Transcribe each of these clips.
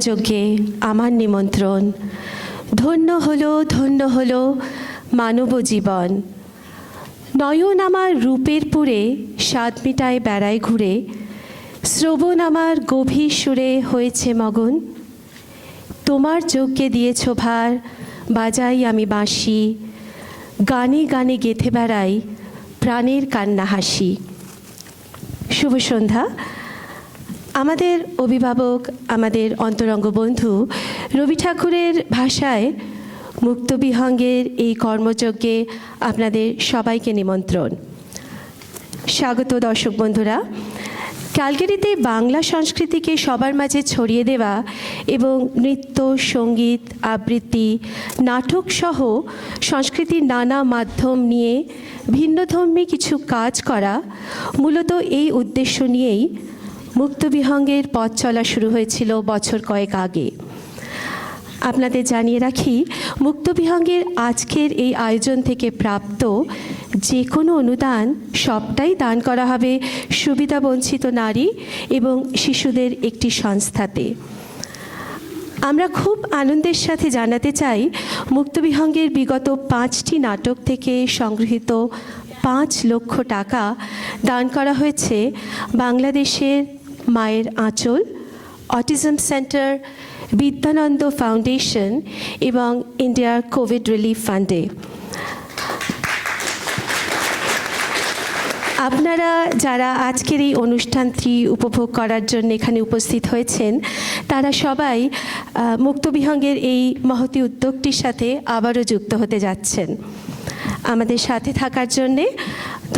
কর্মযজ্ঞে আমার নিমন্ত্রণ। ধন্য হলো মানব জীবন। নয়ন আমার রূপের পুরে স্বাদ মিটায় বেড়ায় ঘুরে, শ্রবণ আমার গভীর সুরে হয়েছে মগন। তোমার যজ্ঞে দিয়েছ ভার, বাজাই আমি বাঁশি, গানে গানে গেঁথে বেড়াই প্রাণের কান্না হাসি। শুভ সন্ধ্যা। আমাদের অভিভাবক, আমাদের অন্তরঙ্গ বন্ধু রবি ঠাকুরের ভাষায় মুক্তবিহঙ্গের এই কর্মযজ্ঞে আপনাদের সবাইকে নিমন্ত্রণ। স্বাগত দর্শক বন্ধুরা। ক্যালগারিতে বাংলা সংস্কৃতিকে সবার মাঝে ছড়িয়ে দেওয়া এবং নৃত্য, সঙ্গীত, আবৃত্তি, নাটক সহ সংস্কৃতির নানা মাধ্যম নিয়ে ভিন্নধর্মী কিছু কাজ করা, মূলত এই উদ্দেশ্য নিয়েই মুক্তবিহঙ্গের পথ চলা শুরু হয়েছিল বছর কয়েক আগে। আপনাদের জানিয়ে রাখি, মুক্তবিহঙ্গের আজকের এই আয়োজন থেকে প্রাপ্ত যে কোনো অনুদান সবটাই দান করা হবে সুবিধাবঞ্চিত নারী এবং শিশুদের একটি সংস্থাতে। আমরা খুব আনন্দের সাথে জানাতে চাই, মুক্তবিহঙ্গের বিগত 5টি নাটক থেকে সংগৃহীত 5 লক্ষ টাকা দান করা হয়েছে বাংলাদেশের মায়ের আঁচল, অটিজম সেন্টার, বিদ্যানন্দ ফাউন্ডেশন এবং ইন্ডিয়ার কোভিড রিলিফ ফান্ডে। আপনারা যারা আজকের এই অনুষ্ঠানটি উপভোগ করার জন্য এখানে উপস্থিত হয়েছেন, তারা সবাই মুক্তবিহঙ্গের এই মহতী উদ্যোগটির সাথে আবারও যুক্ত হতে যাচ্ছেন। আমাদের সাথে থাকার জন্যে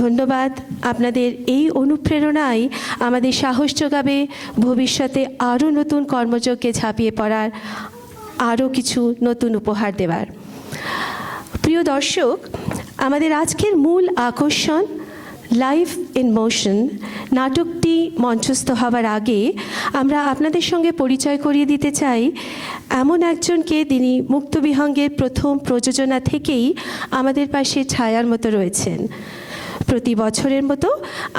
ধন্যবাদ। আপনাদের এই অনুপ্রেরণাই আমাদের সাহস যোগাবে ভবিষ্যতে আরও নতুন কর্মযজ্ঞে ঝাঁপিয়ে পড়ার, আরও কিছু নতুন উপহার দেওয়ার। প্রিয় দর্শক, আমাদের আজকের মূল আকর্ষণ লাইফ ইন মোশন নাটকটি মঞ্চস্থ হবার আগে আমরা আপনাদের সঙ্গে পরিচয় করিয়ে দিতে চাই এমন একজনকে, যিনি মুক্তবিহঙ্গের প্রথম প্রযোজনা থেকেই আমাদের পাশে ছায়ার মতো রয়েছেন। প্রতি বছরের মতো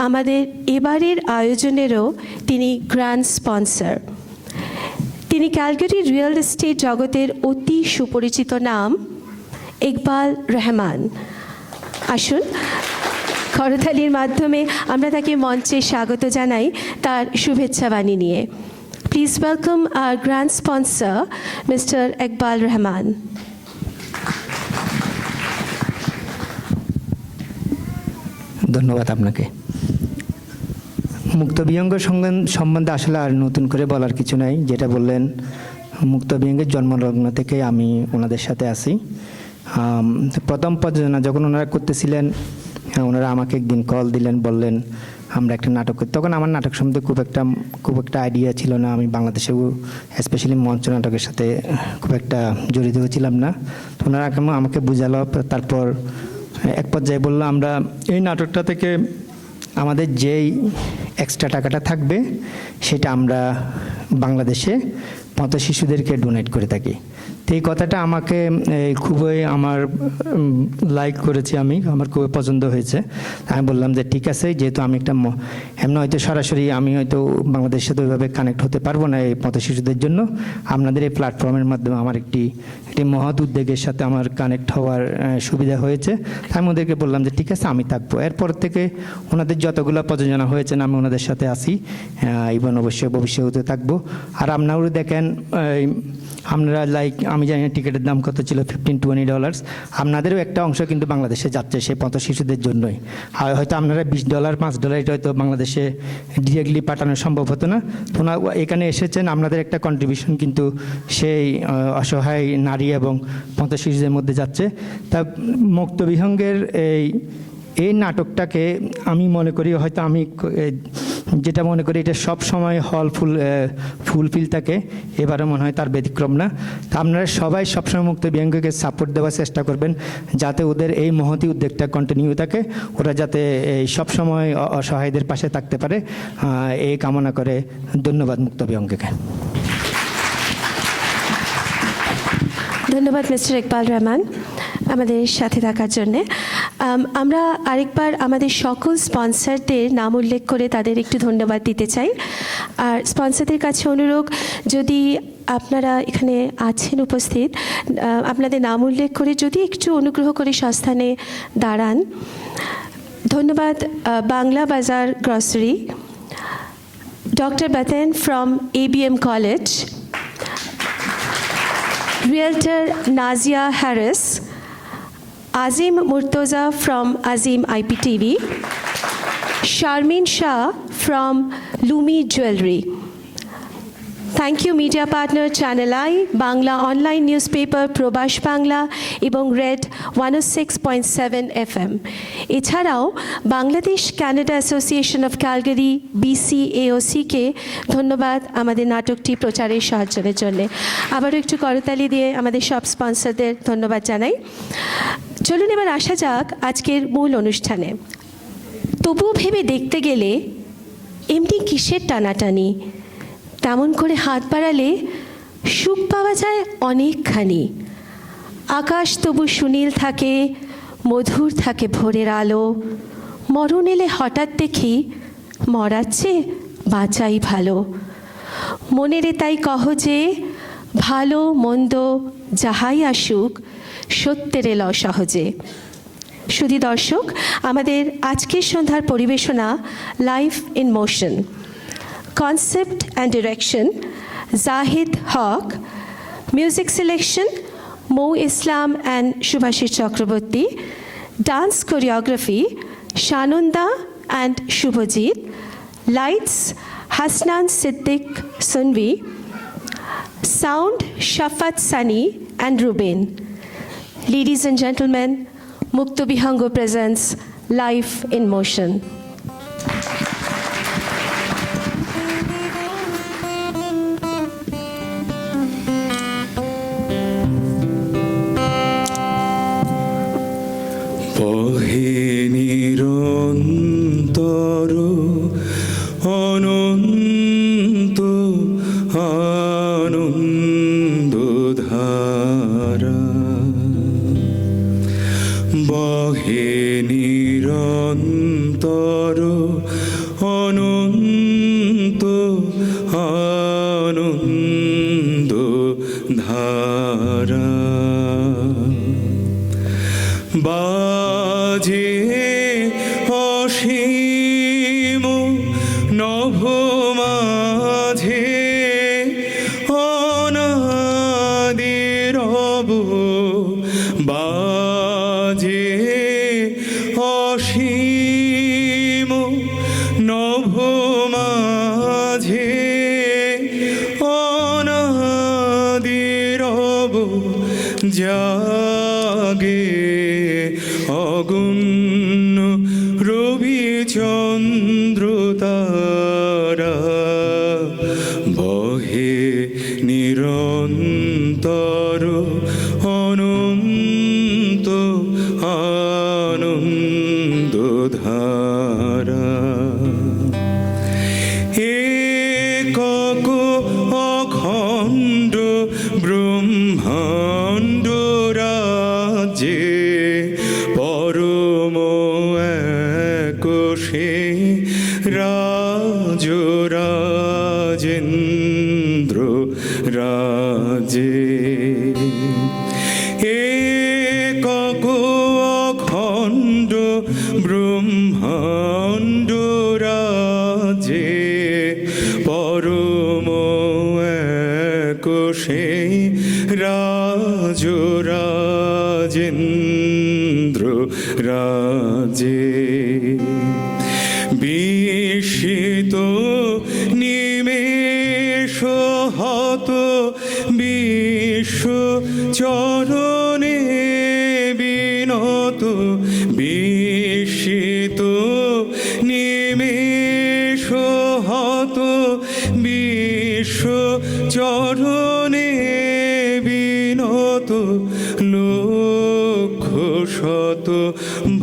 আমাদের এবারের আয়োজনেরও তিনি গ্র্যান্ড স্পন্সর। তিনি ক্যালগারি রিয়েল এস্টেট জগতের অতি সুপরিচিত নাম ইকবাল রহমান। আসুন, করতালির মাধ্যমে আমরা তাকে মঞ্চে স্বাগত জানাই তার শুভেচ্ছা বাণী নিয়ে। Please welcome hour grand sponsor mister Iqbal Rahman. ধন্যবাদ আপনাকে। মুক্তবিহঙ্গ সম্বন্ধে আসলে আর নতুন করে বলার কিছু নাই। যেটা বললেন, মুক্তবিহঙ্গের জন্মলগ্ন থেকে আমি ওনাদের সাথে আছি। প্রথম প্রযোজনা যখন ওনারা করতেছিলেন, ওনারা আমাকে একদিন কল দিলেন, বললেন আমরা একটা নাটক করি। তখন আমার নাটক সম্বন্ধে খুব একটা আইডিয়া ছিল না। আমি বাংলাদেশেও স্পেশালি মঞ্চ নাটকের সাথে খুব একটা জড়িত হয়েছিলাম না। ওনারা আমাকে বুঝালো। তারপর এক পর্যায়ে বললো, আমরা এই নাটকটা থেকে আমাদের যেই এক্সট্রা টাকাটা থাকবে সেটা আমরা বাংলাদেশে পথ শিশুদেরকে ডোনেট করে থাকি। তো এই কথাটা আমাকে খুবই আমার লাইক করেছি, আমার খুবই পছন্দ হয়েছে। আমি বললাম যে ঠিক আছে, যেহেতু আমি একটা এমন হয়তো সরাসরি আমি হয়তো বাংলাদেশের সাথে ওইভাবে কানেক্ট হতে পারবো না এই পথ শিশুদের জন্য, আপনাদের এই প্ল্যাটফর্মের মাধ্যমে আমার একটি মহৎ উদ্যোগের সাথে আমার কানেক্ট হওয়ার সুবিধা হয়েছে। আমি ওদেরকে বললাম যে ঠিক আছে, আমি থাকবো। এরপর থেকে ওনাদের যতগুলো প্রযোজনা হয়েছেন আমি ওনাদের সাথে আছি এবং অবশ্যই ভবিষ্যতে থাকবো। আর আপনারাও দেখেন, আপনারা লাইক, আমি জানি না টিকিটের দাম কত ছিল, $15-20। আপনাদেরও একটা অংশ কিন্তু বাংলাদেশে যাচ্ছে সেই পথ শিশুদের জন্যই। আর হয়তো আপনারা $20, $5 এটা হয়তো বাংলাদেশে ডিরেক্টলি পাঠানো সম্ভব হতো না। ওনারা এখানে এসেছেন, আপনাদের একটা কন্ট্রিবিউশন কিন্তু সেই অসহায় নারী এবং পথ শিশুদের মধ্যে যাচ্ছে। তা মুক্তবিহঙ্গের এই নাটকটাকে আমি মনে করি, হয়তো আমি যেটা মনে করি এটা সব সময় ফুলফিল থাকে, এবারে মনে হয় তার ব্যতিক্রম না। তা আপনারা সবাই সবসময় মুক্তবিহঙ্গকে সাপোর্ট দেওয়ার চেষ্টা করবেন, যাতে ওদের এই মহতী উদ্যোগটা কন্টিনিউ থাকে, ওরা যাতে এই সবসময় অসহায়দের পাশে থাকতে পারে, এই কামনা করে ধন্যবাদ মুক্তবিহঙ্গকে। ধন্যবাদ মিস্টার ইকবাল রহমান আমাদের সাথে থাকার জন্যে। আমরা আরেকবার আমাদের সকল স্পন্সরদের নাম উল্লেখ করে তাদের একটু ধন্যবাদ দিতে চাই। আর স্পন্সরদের কাছে অনুরোধ, যদি আপনারা এখানে আছেন উপস্থিত, আপনাদের নাম উল্লেখ করে যদি একটু অনুগ্রহ করে সস্থানে দাঁড়ান। ধন্যবাদ বাংলা বাজার grocery, doctor Baten from ABM college, Realtor Nazia Harris, Azim Murtoza from Azim IPTV, Sharmin Shah from Lumi Jewelry. Thank you media partner Channel I, Bangla online newspaper Probash Bangla এবং রেড 106.7 FM। এছাড়াও Bangladesh Canada association of Calgary BCAOC-কে ধন্যবাদ আমাদের নাটকটি প্রচারের সাহায্যের জন্য। আবারও একটু করতালি দিয়ে আমাদের সব স্পন্সরদের ধন্যবাদ জানাই। চলুন এবার আসা যাক আজকের মূল অনুষ্ঠানে। তবুও ভেবে দেখতে গেলে এমনি কিসের টানাটানি, তেমন করে হাত বাড়ালে সুখ পাওয়া যায় অনেকখানি। আকাশ তবু সুনীল থাকে, মধুর থাকে ভোরের আলো, মরণ এলে হঠাৎ দেখি মরার চেয়ে বাঁচাই ভালো। মনেরে তাই কহ যে ভালো মন্দ যাহাই আসুক, সত্যের এল সহজে। শুধু দর্শক, আমাদের আজকের সন্ধ্যার পরিবেশনা live in motion. Concept and direction Zahid Haq, music selection Mo Islam and Shubhashis Chakraborty, dance choreography Shanunda and Shubhajit, lights Hasnan Siddiq Sunvi, sound Shafat Sani and Ruben. Ladies and gentlemen, Mukto Bihango presents Live in Motion. বহে নিরন্তর অনন্ত আনন্দধারা, বহে নিরন্তর অনন্ত আনন্দধারা। বাজে অসীম নভ মাঝে অনাদিরব, বাজে অসীম নভ মাঝে অনাদিরব, জাগে অগুণ্য রবি চন্দ্র তারা, বহে নিরন্তর অনন্ত আনন্দধারা। একক অখণ্ড ব্রহ্মাণ্ড রাজ্যে পরম একোষে রাজ রাজেন্দ্র রাজে। একক অখণ্ড ব্রহ্মাণ্ড রাজে পরম একোষে রাজ রাজেন্দ্র রাজে। বিস্মিত নিমেষ হত বিশ্ব চরণে বিনত, বিস্মিত নিমেষ হত বিশ্ব চরণে বিনত, লক্ষ শত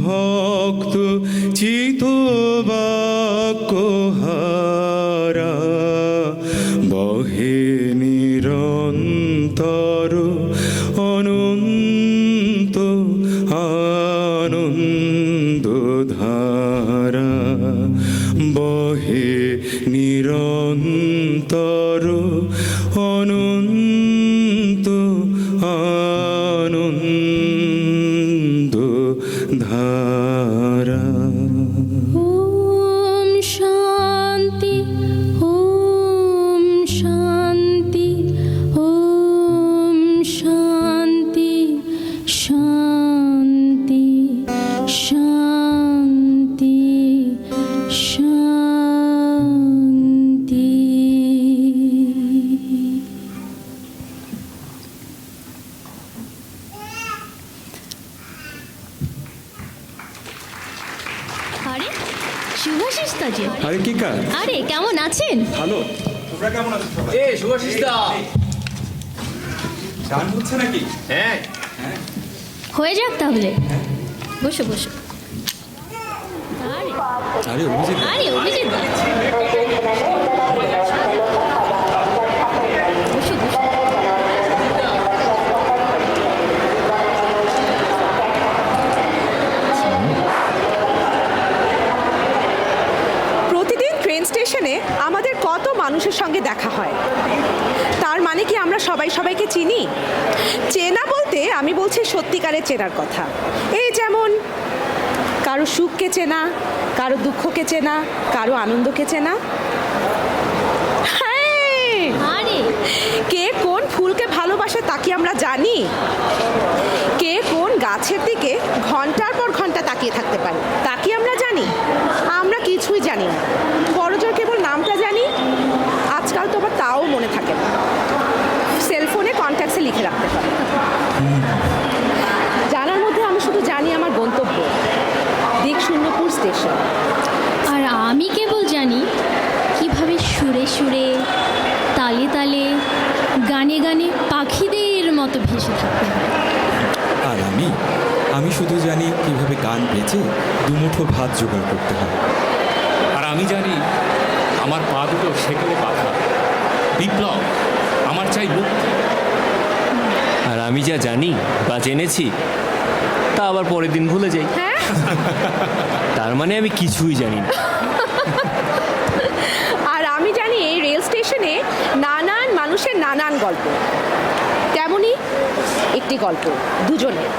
ভক্ত চিতবাক্যহারা, বহে নিরন্তর অনন্ত আনন্দধারা, বহে নিরন্তর অনন্ত আনন্দ ধারা। ওম শান্তি, ওম শান্তি, ওম শান্তি, শান্তি, শান্তি, শান্তি। আরে শুভাশিস তাজি, আরে কি কাজ? আরে কেমন আছেন? ভালো, তোমরা কেমন আছো সবাই? এ শুভাশিস দা, গান হচ্ছে নাকি? হ্যাঁ হয়ে যাক তাহলে, বসো বসো। আরে আরে অভিজিৎ, আরে অভিজিৎ দা, বসো বসো। প্রতিদিন ট্রেন স্টেশনে আমাদের কত মানুষের সঙ্গে দেখা হয়। তার মানে কি আমরা সবাই সবাইকে চিনি? চেনা বলতে আমি বলছি সত্যিকারের চেনার কথা। এই যেমন কারো সুখকে চেনা, কারো দুঃখকে চেনা, কারো আনন্দকে চেনা। হ্যাঁ, আরে কে কোন ফুলকে ভালোবাসে তা কি আমরা জানি? কে কোন গাছের দিকে ঘন্টার পর ঘন্টা তাকিয়ে থাকতে পারে তা কি আমরা জানি? আমরা কিছুই জানি না, বড়জোর কেবল নামটা জানি। আজকাল তো আবার তাও মনে থাকে না, সেলফোনে কন্ট্যাক্টসে লিখে রাখতে পারে। জানার মধ্যে আমি শুধু জানি আমার গন্তব্য দিকশূন্যপুর স্টেশন। আর আমি কেবল জানি কিভাবে সুরে সুরে, তালে তালে, গানে গানে পাখিদের মতো ভেসে থাকতে হয়। আর আমি শুধু জানি কিভাবে গান বেঁচে দুমুঠো ভাত জোগাড় করতে হয়। আর আমি জানি আমার পা দুটো সেকেলে বাঁধা। বিপ্লব, আমার চাই মুক্তি। আর আমি যা জানি বা জেনেছি তা আবার পরের দিন ভুলে যাই। হ্যাঁ, তার মানে আমি কিছুই জানি না। আর আমি জানি এই রেল স্টেশনে নানান মানুষের নানান গল্প। তেমনই একটি গল্প দুজনের,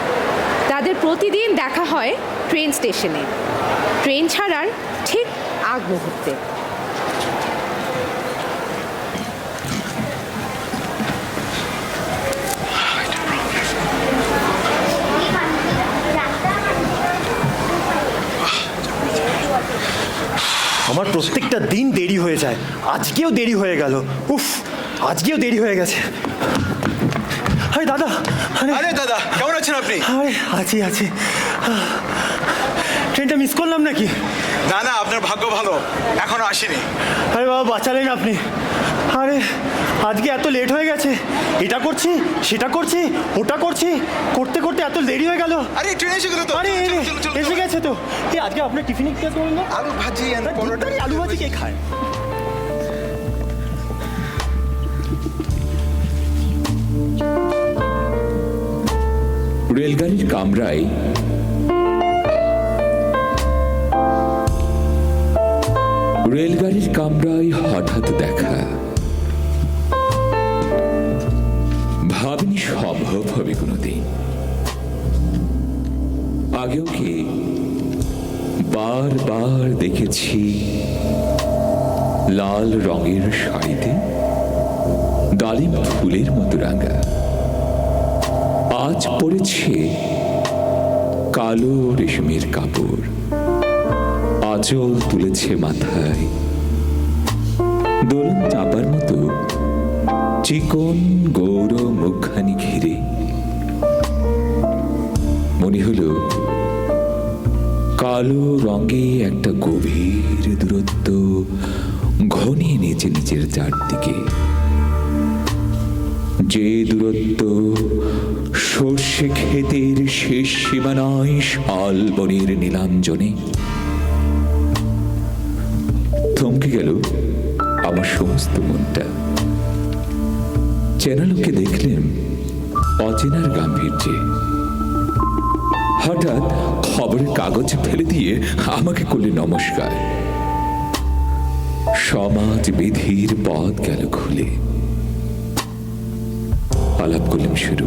তাদের প্রতিদিন দেখা হয় ট্রেন স্টেশনে, ট্রেন ছাড়ার ঠিক আগ মুহূর্তে। আমার প্রত্যেকটা দিন দেরি হয়ে যায়, আজকেও দেরি হয়ে গেল। উফ, আজকেও দেরি হয়ে গেছে। আরে দাদা, আরে দাদা, কেমন আছেন আপনি? আরে আছি আছি। ট্রেনটা মিস করলাম নাকি? না না, আপনার ভাগ্য ভালো, এখনো আসেনি। আরে বাবা, বাঁচালেন আপনি। আরে আজকে এত লেট হয়ে গেছে, এটা করছি সেটা করছি ওটা করছি, করতে করতে এত দেরি হয়ে গেল। আরে ট্রেন এসে গেল তো। আরে চলো, চলো, চলো, এসে চলো। গেছে তো। এই আজকে আপনার টিফিনে কি করুন না? আলু ভাজি আর পরোটা। আলু ভাজি কে খায়? রেলগাড়ির কামরায় হঠাৎ দেখা। ভাবিনি সম্ভব হবে কোনোদিন। আগেও কি বারবার দেখেছি লাল রঙের শাড়িতে ডালিম ফুলের মতো রাঙা। আজ পড়েছে কালো রেশমের কাপড়, আঁচল তুলেছে মাথায়, দোলন চাপার মতো চিকন গৌর মুখখানি ঘিরে। মনে হলো কালো রঙে একটা গভীর দূরত্ব ঘনিয়ে নিয়েছে নিজের চারদিকে। যে দূরত্ব সর্ষে ক্ষেতের শেষ সীমানায় শালবনের নীলাঞ্জনে। থমকে গেল আমার সমস্ত মনটা। চেনা লোককে দেখলেন অচেনার গাম্ভীর্যে। হঠাৎ খবরের কাগজ ফেলে দিয়ে আমাকে করলে নমস্কার। সমাজ বিধির পথ গেল খুলে। আলাপ করলাম শুরু,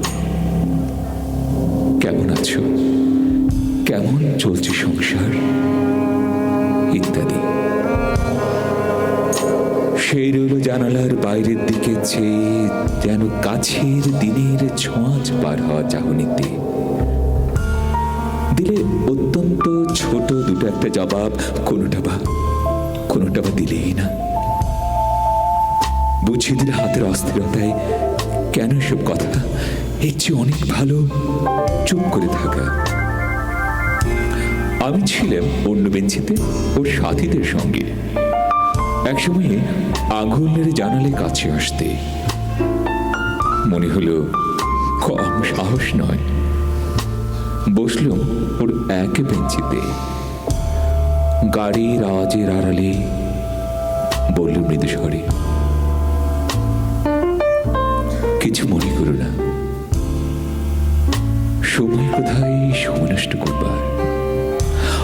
কেমন আছো, কেমন চলছে সংসার ইত্যাদি। সেই রইল জানালার বাইরের দিকে চেয়ে, যেন কাছের দিনের ছোঁয়াচ পার হওয়া চাহনিতে। দিলে অত্যন্ত ছোট দুটো একটা জবাব, কোনোটা বা দিলেই না। বুঝিয়ে দিলে হাতের অস্থিরতায় কেন সব কথা, এর চেয়ে অনেক ভালো চুপ করে থাকা। আমি ছিলাম অন্য বেঞ্চিতে ওর সাথীদের সঙ্গে। একসময় আঙুল নেড়ে জানালে কাছে আসতে, মনে হলো কম সাহস নয়। বসলাম ওর এক বেঞ্চিতে। গাড়ির আওয়াজের আড়ালে বলল মৃদু স্বরে, কিছু মনে করো না, সময় কোথায় সময় নষ্ট করবার।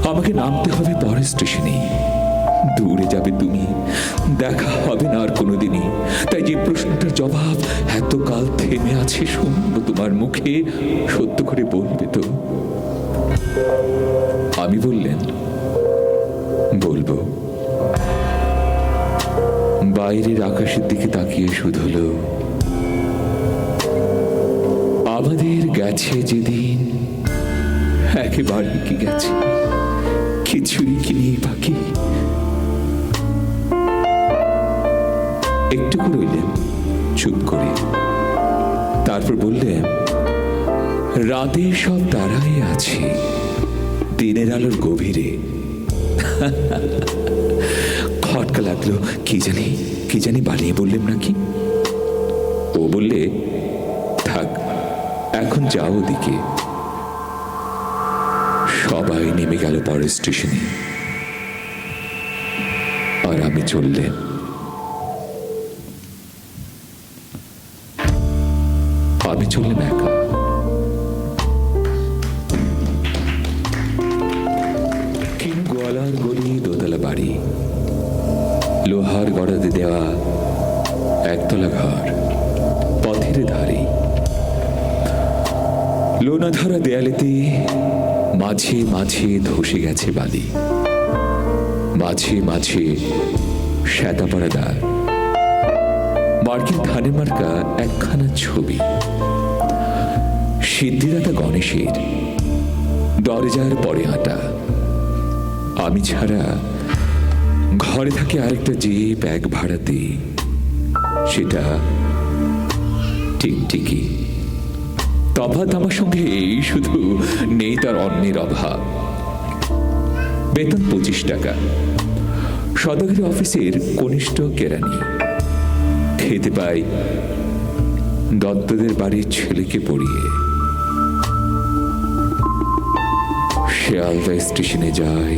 আমাকে নামতে হবে পরের স্টেশনে, দূরে যাবে তুমি, দেখা হবে না আর কোনোদিনই। তাই যে প্রশ্নটার জবাব এতকাল থেমে আছে শুনবো তোমার মুখে, সত্য করে বলবে তো? আমি বলবো। বাইরের আকাশের দিকে তাকিয়ে শুধলো, আমাদের গেছে যেদিন একেবারে কি গেছে, কিছুই কি নেই বাকি। একটু রইলেন চুপ করে, তারপর বললেন, রাতে সব তারাই আছে দিনের আলোর গভীরে। খটকা লাগলো, কি জানি বানিয়ে বললেন নাকি। ও বললে, থাক এখন যাও ওদিকে। সবাই নেমে গেল পরের স্টেশনে, আর আমি চললেন। একা। গোয়ালার গলি, দোতলা বাড়ি, লোহার গড়াতে দেওয়া একতলা ঘর, পথের ধারে লোনা ধরা দেয়ালেতে মাঝে মাঝে ধসে গেছে বালি, মাঝে মাঝে শ্বেতা পড়া দ্বার, মার্কিন ধানের মার্কা একখানা ছবি, সিদ্ধিদাতা গণেশের দরজার পরে আটা। আমি ছাড়া ঘরে থাকে আরেকটা জিপ এক ভাড়াতে, সেটা টিকটিকি। তফাৎ আমার সঙ্গে শুধু নেই তার অন্যের অভাব। বেতন 25 টাকা, সদাগরি অফিসের কনিষ্ঠ কেরানি। খেতে পাই দত্তদের বাড়ির ছেলেকে পড়িয়ে। শিয়ালদা স্টেশনে যাই,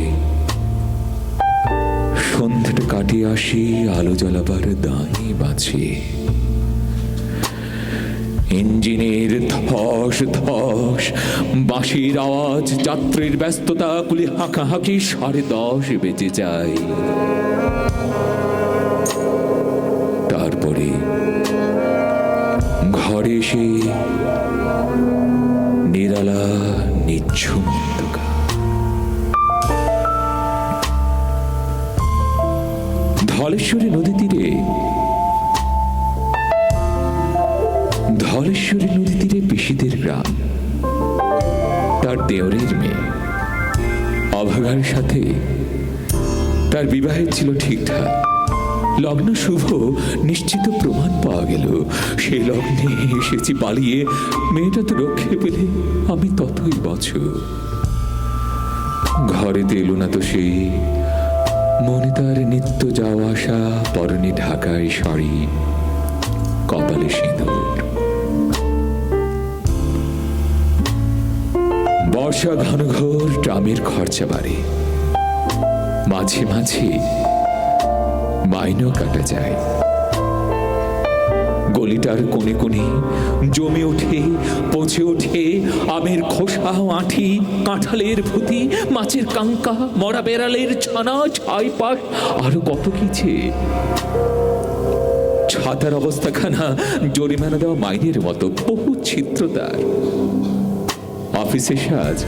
সন্ধ্যাটা কাটিয়ে আসি আলো জ্বালাবার দাঁড়ি বাঁচে। ইঞ্জিনের ধস ধস, বাঁশির আওয়াজ, যাত্রীর ব্যস্ততা, কুলি হাঁকাহাঁকি, 10:30 বেজে যায়। তারপরে ঘরে এসে নিরালা নিঝুম অন্ধকার। ধলেশ্বরী নদী তীরে পিসিদের গ্রাম। তার দেওরের মেয়ে অভাগার সাথে তার বিবাহের ছিল ঠিকঠাক। লগ্ন শুভ, নিশ্চিত প্রমাণ পাওয়া গেল। সেই লগ্নে এসেছি পালিয়ে, মেয়েটা তো রক্ষে পেলে আমি ততই বছর। ঘরেতে এলো না তো সেই, মনে তার নিত্য যাওয়া আসা, পরনে ঢাকায় শাড়ি, কপালে সিঁদুর। বর্ষা ঘনঘোর, ট্রামের খরচা বাড়ে, মাঝে মাঝে মাইনেও কাটা যায়। গলিটার কোণে কোণে জমে ওঠে, পচে ওঠে আমের খোসা, আঁঠি, কাঁঠালের ভুতি, মাছের কাঙ্কা, মরা বেড়ালের ছানা, ছাইপাশ, আরো কত কিছু। ছাতার অবস্থাখানা জরিমানা দেওয়া মাইনের মতো, বহু ছিদ্রতার। অফিসে সাজ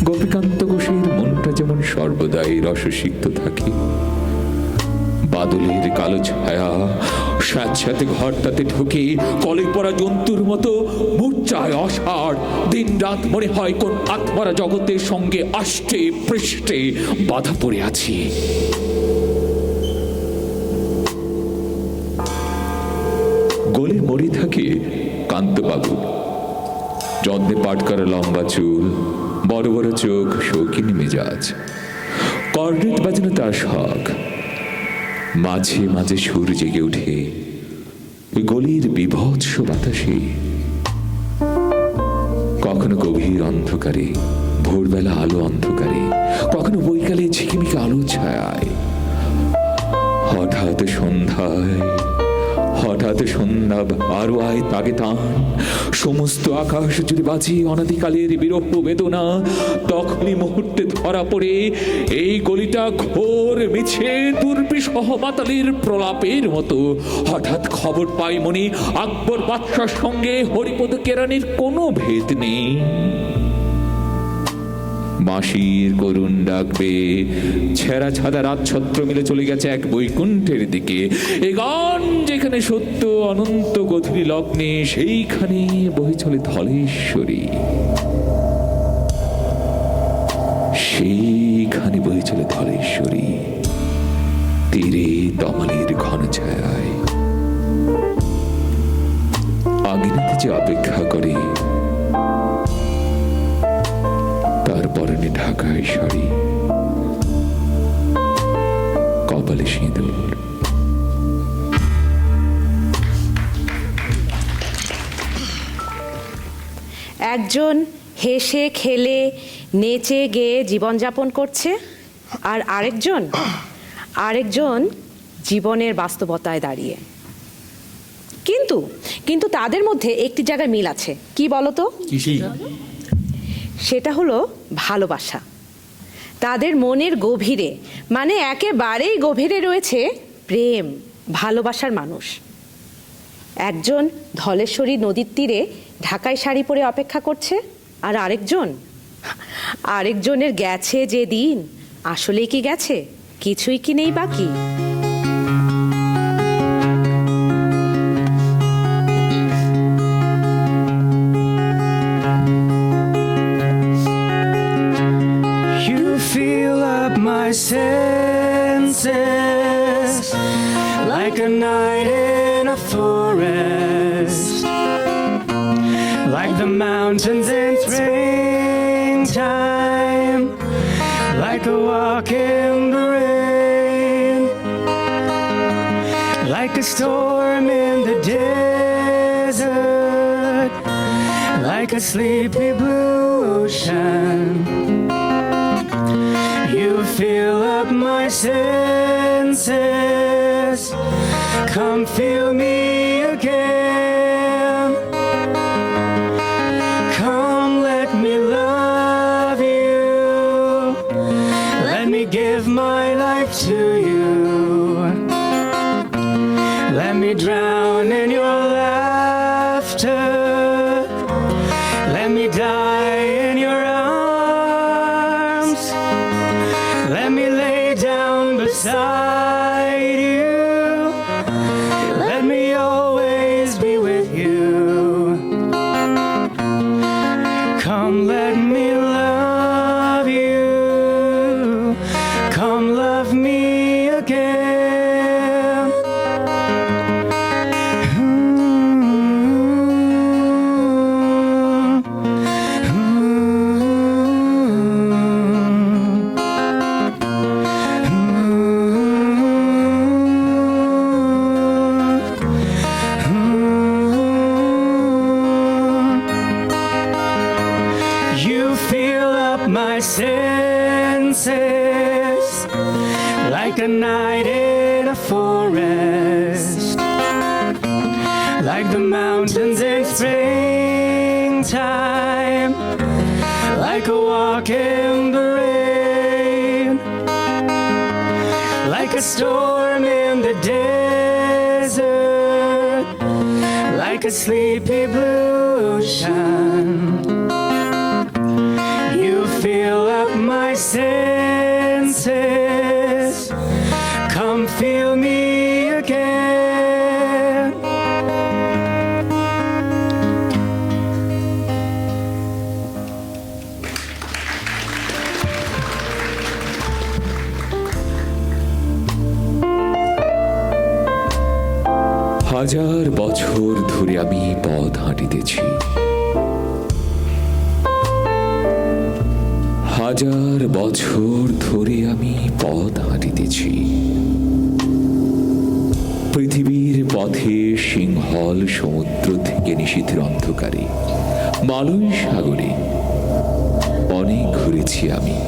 গোপীকান্ত ঘোষের মনটা যেমন সর্বদাই রসসিক্ত থাকে। বাদলের কালো ছায়া স্যাঁতস্যাঁতে ঘরটাতে ঢুকে কলে পড়া জন্তুর মতো মূর্ছায় অসাড়। দিন রাত মনে হয় কোন আত্মারা জগতের সঙ্গে আষ্টে পৃষ্ঠে বাধা পড়ে আছি। গলির মোড়ে থাকে কান্তবাবু, যত্নে পাট করা লম্বা চুল, বড় বড় চোখ, শৌখিন মেজাজ। কর্নেট বাজানো তার শখ। মাঝে মাঝে সুর জেগে ওঠে ওই গলির বিভৎস বাতাসে। কখনো গভীর অন্ধকারে, ভোরবেলা আলো অন্ধকারে, কখনো বৈকালে ঝিকিমিকি আলো ছায়ায়। হঠাৎ সন্ধ্যায়, হঠাৎ সন্ধ্যা আরো আয় তাগে টান, সমস্ত আকাশ জুড়ে বাজে অনাদিকালের বিরহ বেদনা। তখনই মুহূর্তে ধরা পড়ে এই গলিটা ঘোর মিছে দুর্বিষহ মাতালের প্রলাপের মতো। হঠাৎ খবর পাই মনে আকবর বাদশার সঙ্গে হরিপদ কেরানির কোনো ভেদ নেই। মাসির করুণ ডাক পেয়ে ছেঁড়া ছাদা রাজছত্র মিলে চলে গেছে এক বৈকুণ্ঠের দিকে। এ গান যেখানে সত্য অনন্ত গধূলি লগ্নে, সেইখানে বহে চলে ধলেশ্বরী, সেইখানে বহে চলে ধলেশ্বরী। তীরে তমালের ঘন ছায়ায় আগিনাতে যে অপেক্ষা করে, তার পরনে ঢাকায় শাড়ি, কপালে সিঁদুর। একজন হেসে খেলে নেচে গেয়ে জীবনযাপন করছে, আর আরেকজন জীবনের বাস্তবতায় দাঁড়িয়ে। কিন্তু তাদের মধ্যে একটি জায়গায় মিল আছে। কি বলতো? সেটা হলো ভালোবাসা। তাদের মনের গভীরে, মানে একেবারেই গভীরে রয়েছে প্রেম, ভালোবাসার মানুষ। একজন ধলেশ্বরী নদীর তীরে ঢাকায় শাড়ি পরে অপেক্ষা করছে, আর আরেকজনের গেছে যে দিন, আসলেই কি গেছে? কিছুই কি নেই বাকি। Senses like a night in a forest, like the mountains in springtime, like a walk in the rain, like a storm in the desert, like a sleepy blue ocean. You fill up my senses, come feel me again. Come let me love you, let me give my life to you. Let me drown in your laughter, let me die in your arms. Let me lay down beside you. Let me always be with you. Come let me love you. Come love me again. You fill up my senses like a night in a forest, mountains in springtime, like a walk in the rain, like a storm in the desert, like a sleepy blue ocean. You fill up my senses, come feel me again. হাজার বছর ধরে আমি পথ হাঁটিতেছি, হাজার বছর ধরে আমি পথ হাঁটিতেছি। পৃথিবীর পথে সিংহল সমুদ্র থেকে নিশীথের অন্ধকারে, মালয় সাগরে অনেক ঘুরেছি আমি।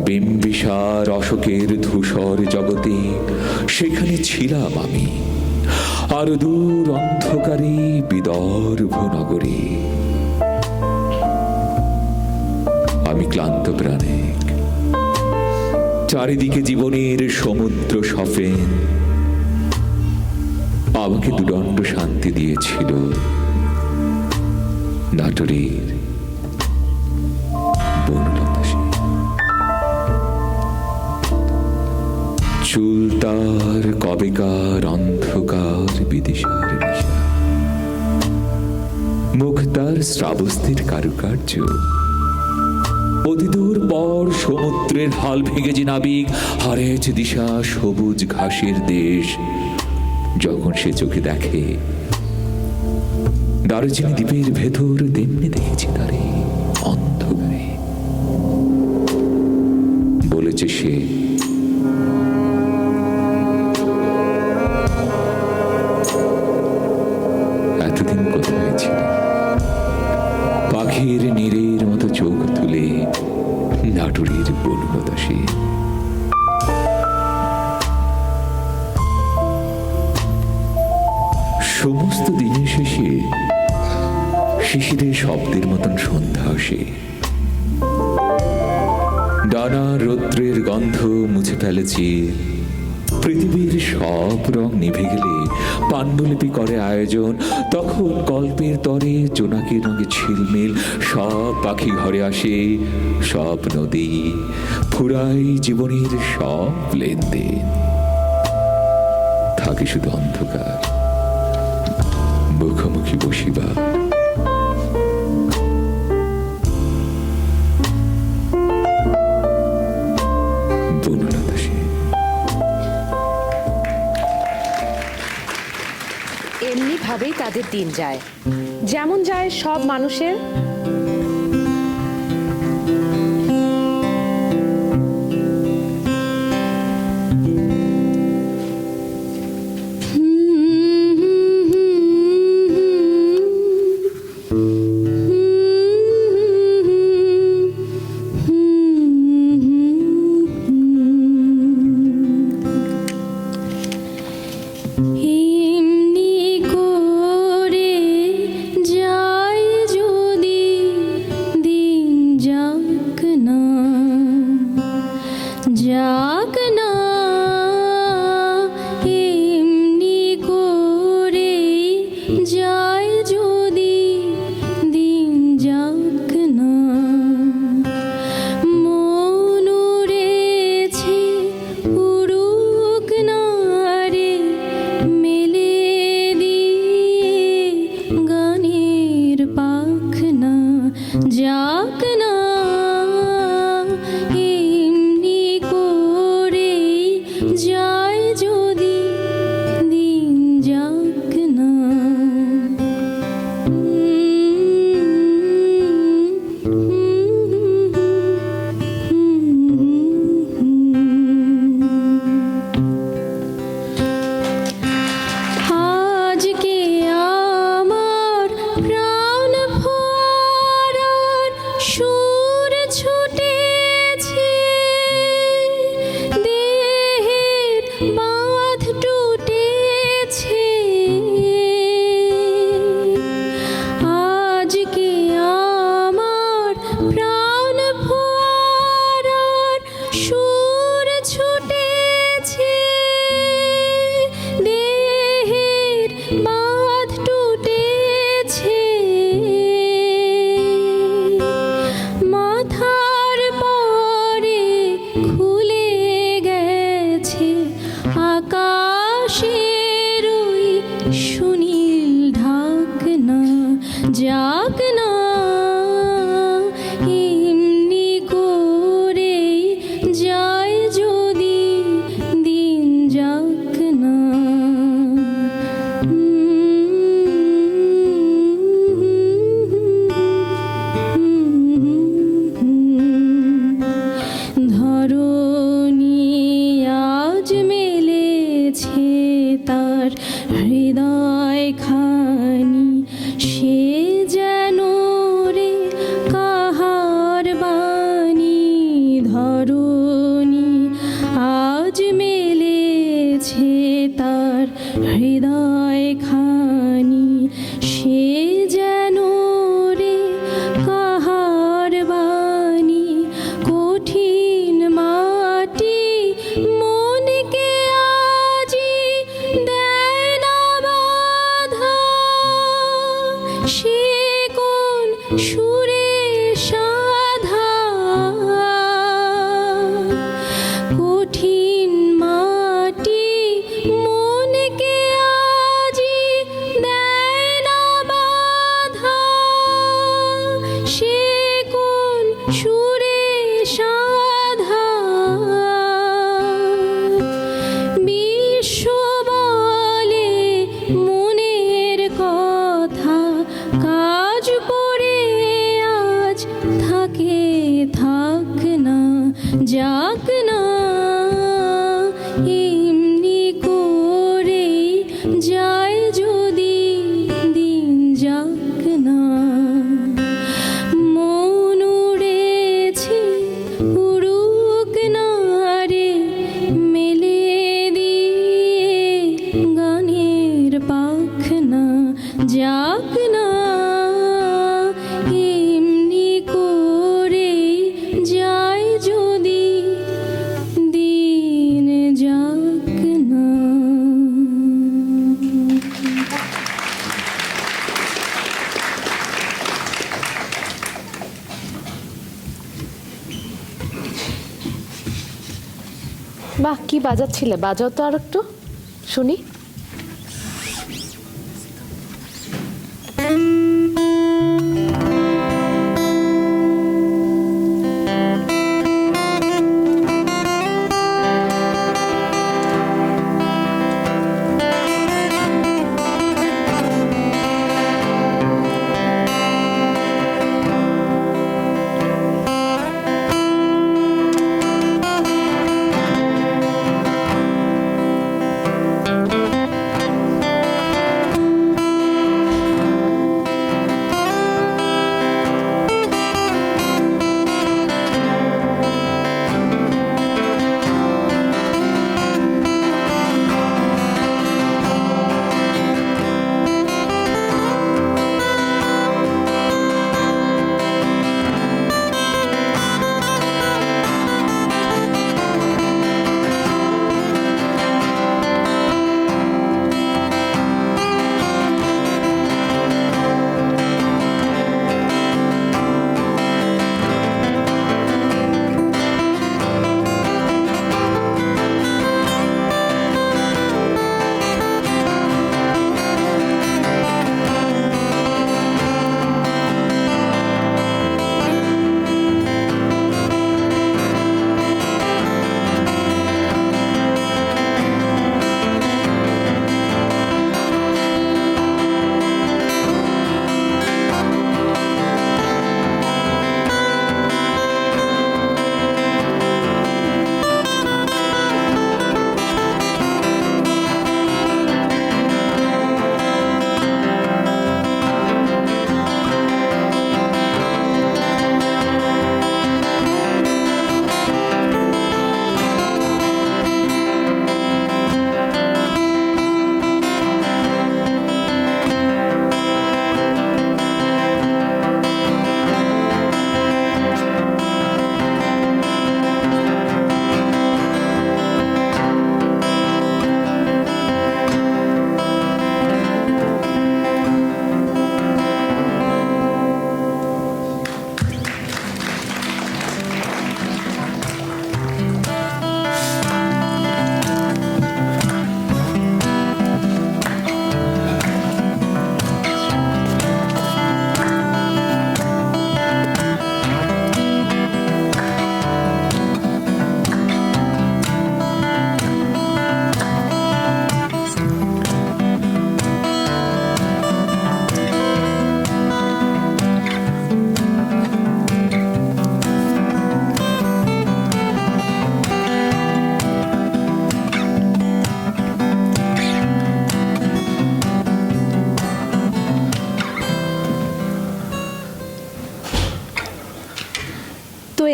বিম্বিসার অশোকের ধূসর জগতে সেখানে ছিলাম আমি, আর দূর অন্ধকারে বিদর্ভ নগরে। আমি ক্লান্ত প্রাণিক, চারিদিকে জীবনের সমুদ্র সফেন। আমাকে দুদণ্ড শান্তি দিয়েছিল নাটোরের বনলতা সেন। চুল তার কবেকার অন্ধকার বিদেশার নেশা, মুখ তার শ্রাবস্তির কারুকার্য। অতিদূর পর সমুদ্রের হাল ভেঙে যে নাবিক হারেছে দিশা সবুজ ঘাসের দেশ, যখন সে চোখে দেখে দারুচিনি দ্বীপের ভেতর, তেমনি দেখেছি তারে অন্ধকারে। বলেছে সে, এতদিন কোথায় ছিল? পাখির নীরের মতো চোখ তুলে নাটোরের বনলতা সেন। সমস্ত দিনের শেষে শিশিরের শব্দের মতন সন্ধ্যা আসে। ডানা রৌদ্রের গন্ধ মুছে ফেলেছি। পৃথিবীর সব রং নিভে গেলে পাণ্ডুলিপি করে আয়োজন। তখন গল্পের তরে জোনাকির রঙে ঝিলমিল সব পাখি ঘরে আসে, সব নদী ফুরাই জীবনের সব লেনদেন। থাকে শুধু অন্ধকার, মুখোমুখি বসিবা। বনলতা সেন। এমনিভাবেই তাদের দিন যায়, যেমন যায় সব মানুষের। এমনি করে যায় যদি দিন, যাক না যাক না, এমনি করে যায় যদি দিন, যাক না। মন উড়েছে উড়ুক না রে, মেলে দিয়ে গানের পাখনা, যাক না এমনি করে যায় যদি দিন, যাক না। আজকে আমার প্রাণ ভরার সুর ছুটেছে, দেহের বাঁধ টুটেছে, যাক না এমনি করে যায় যদি দিন যাক না ধরণী আজ মেলেছে তার হৃদয় খানি সে যেন রে কাহার বাণী ধরণী আজ মেলেছে তার হৃদয় খানি সে যেন রে কাহার বাণী কঠিন মাটি মনকে আজি দেয় না বাধা সে কোন সুরে সাধা কঠিন মাটি মনকে আজি দেয় না বাধা সে কোন সুরে সাধা বিশ্ব বলে মনের কথা কাজ করে আজ থাকে থাক না যাক না এমনি করে যায় যদি দিন যাক না মন উড়েছে উড়ুক না রে মেলে দিয়ে গানের পাখনা যাক না এমনি করে যায় যদি দিন যাক না বাহ, কি বাজাচ্ছিলে? বাজাও তো আর একটু শুনি।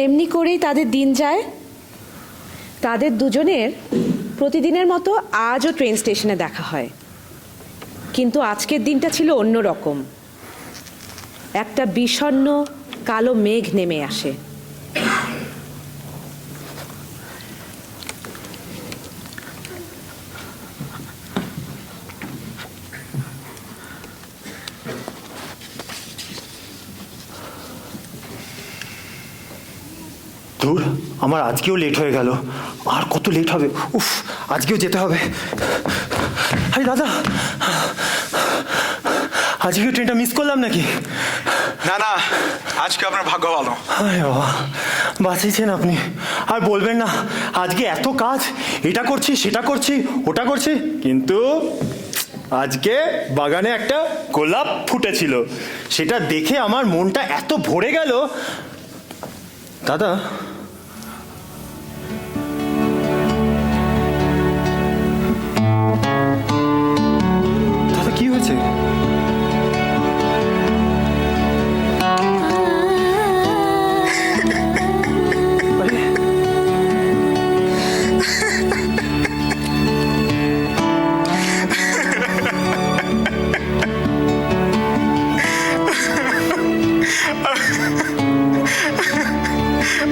এমনি করেই তাদের দিন যায়। তাদের দুজনের প্রতিদিনের মতো আজও ট্রেন স্টেশনে দেখা হয়, কিন্তু আজকের দিনটা ছিল অন্য রকম। একটা বিষণ্ণ কালো মেঘ নেমে আসে। দূর, আমার আজকেও লেট হয়ে গেল। আর কত লেট হবে? উফ, আজকেও যেতে হবে। আরে দাদা, আজকেও ট্রেনটা মিস করলাম নাকি? না না, আজকে আপনার ভাগ্য ভালো। আরে বাবা, বাঁচিয়েছেন আপনি। আর বলবেন না, আজকে এত কাজ, এটা করছি সেটা করছি ওটা করছি, কিন্তু আজকে বাগানে একটা গোলাপ ফুটেছিল, সেটা দেখে আমার মনটা এত ভরে গেল। দাদা, দাদা কি হয়েছে?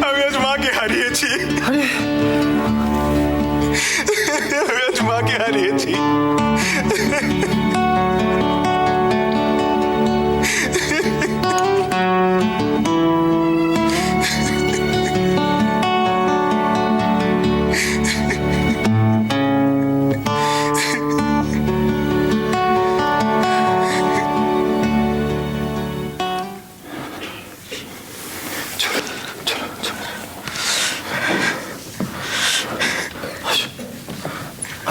আমি আজ মাকে হারিয়েছি। আরে আমি আজ মাকে হারিয়েছি।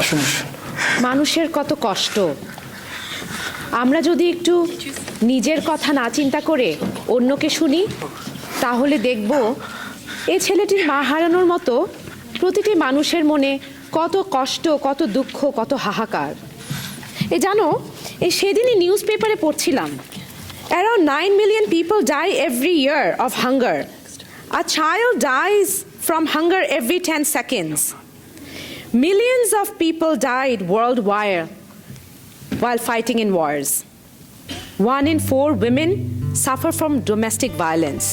আসুন। মানুষের কত কষ্ট। আমরা যদি একটু নিজের কথা না চিন্তা করে অন্যকে শুনি, তাহলে দেখব এই ছেলেটির মা হারানোর মতো প্রতিটি মানুষের মনে কত কষ্ট, কত দুঃখ, কত হাহাকার। জানো, সেদিনই নিউজ পেপারে পড়ছিলাম, around 9 million people die every year of hunger. A child dies from hunger every 10 seconds. Millions of people died worldwide while fighting in wars. 1 in 4 women suffer from domestic violence.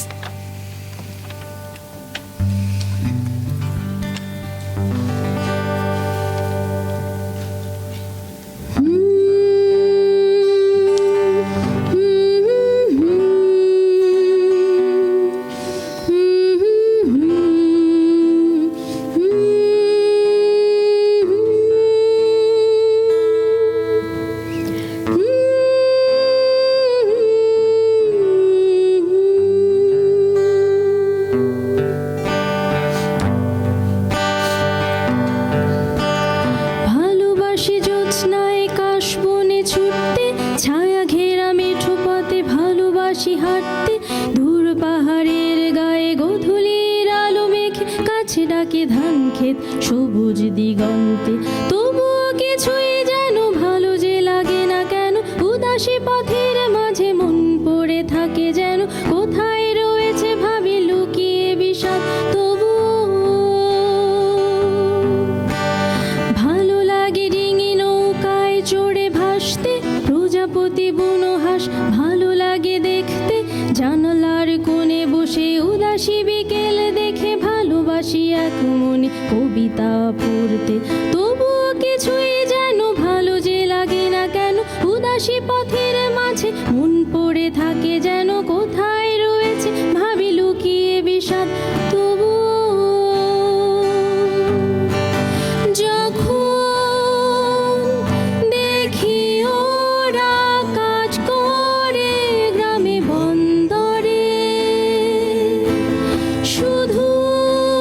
হাঁটতে দূর পাহাড়ের গায়ে গোধূলির আলো মেখে, কাছে ডাকে ধান ক্ষেত সবুজ দিগন্তে। তবুও কিছুই যেন ভালো যে লাগে না কেন, উদাসী পথের মাঝে মন পড়ে থাকে যেন কোথায় রয়েছে ভাবি লুকিয়ে বিষাদ। তবুও ভালো লাগে ডিঙি নৌকায় চড়ে ভাসতে, প্রজাপতি বুনো হাঁস ভালো লাগে দেখতে, জানালার কোণে বসে উদাসী বিকেল দেখে, ভালোবাসি এক মনে কবিতা পড়তে। তবুও কিছুই যেন ভালো যে লাগে না কেন, উদাসী পথের মাঝে মন পড়ে থাকে যেন কোথায় রয়েছে ভাবি লুকিয়ে বিষাদ। তবুও যখন দেখি ওরা কাজ করে গ্রামে বন্দরে, শুধুই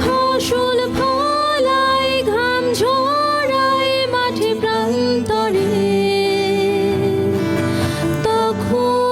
ফসল ফলায় ঘাম ঝরায় মাঠে প্রান্তরে, তখন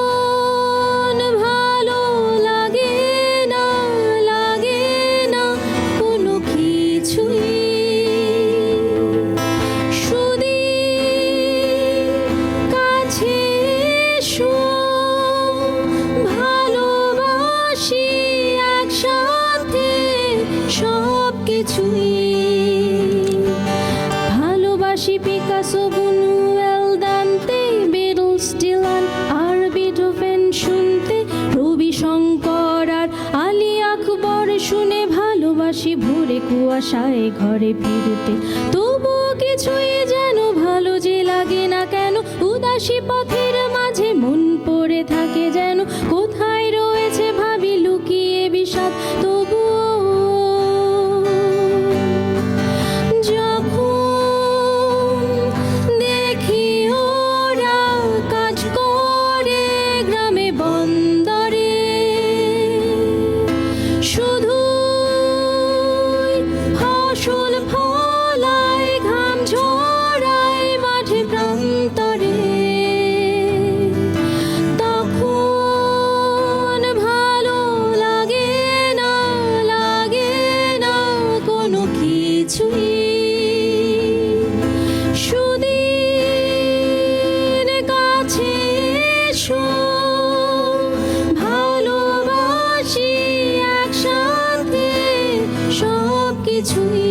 আশায় ঘরে ফিরতে, তবুও কিছুই যেন ভালো যে লাগে না কেন। উদাসী পথের মাঝে মন পড়ে থাকে যেন, কোথায় রয়েছে ভাবি লুকিয়ে বিষাদ। তবুও যখন দেখি ওরা কাজ করে গ্রামে বন্দরে, শুধু ফসল ফলায় ঘাম ঝরায় মাঠে প্রান্তরে, তখন ভালো লাগে না কোনো কিছুই। সুদিন কাছে এসো, ভালোবাসি একসাথে সব কিছুই।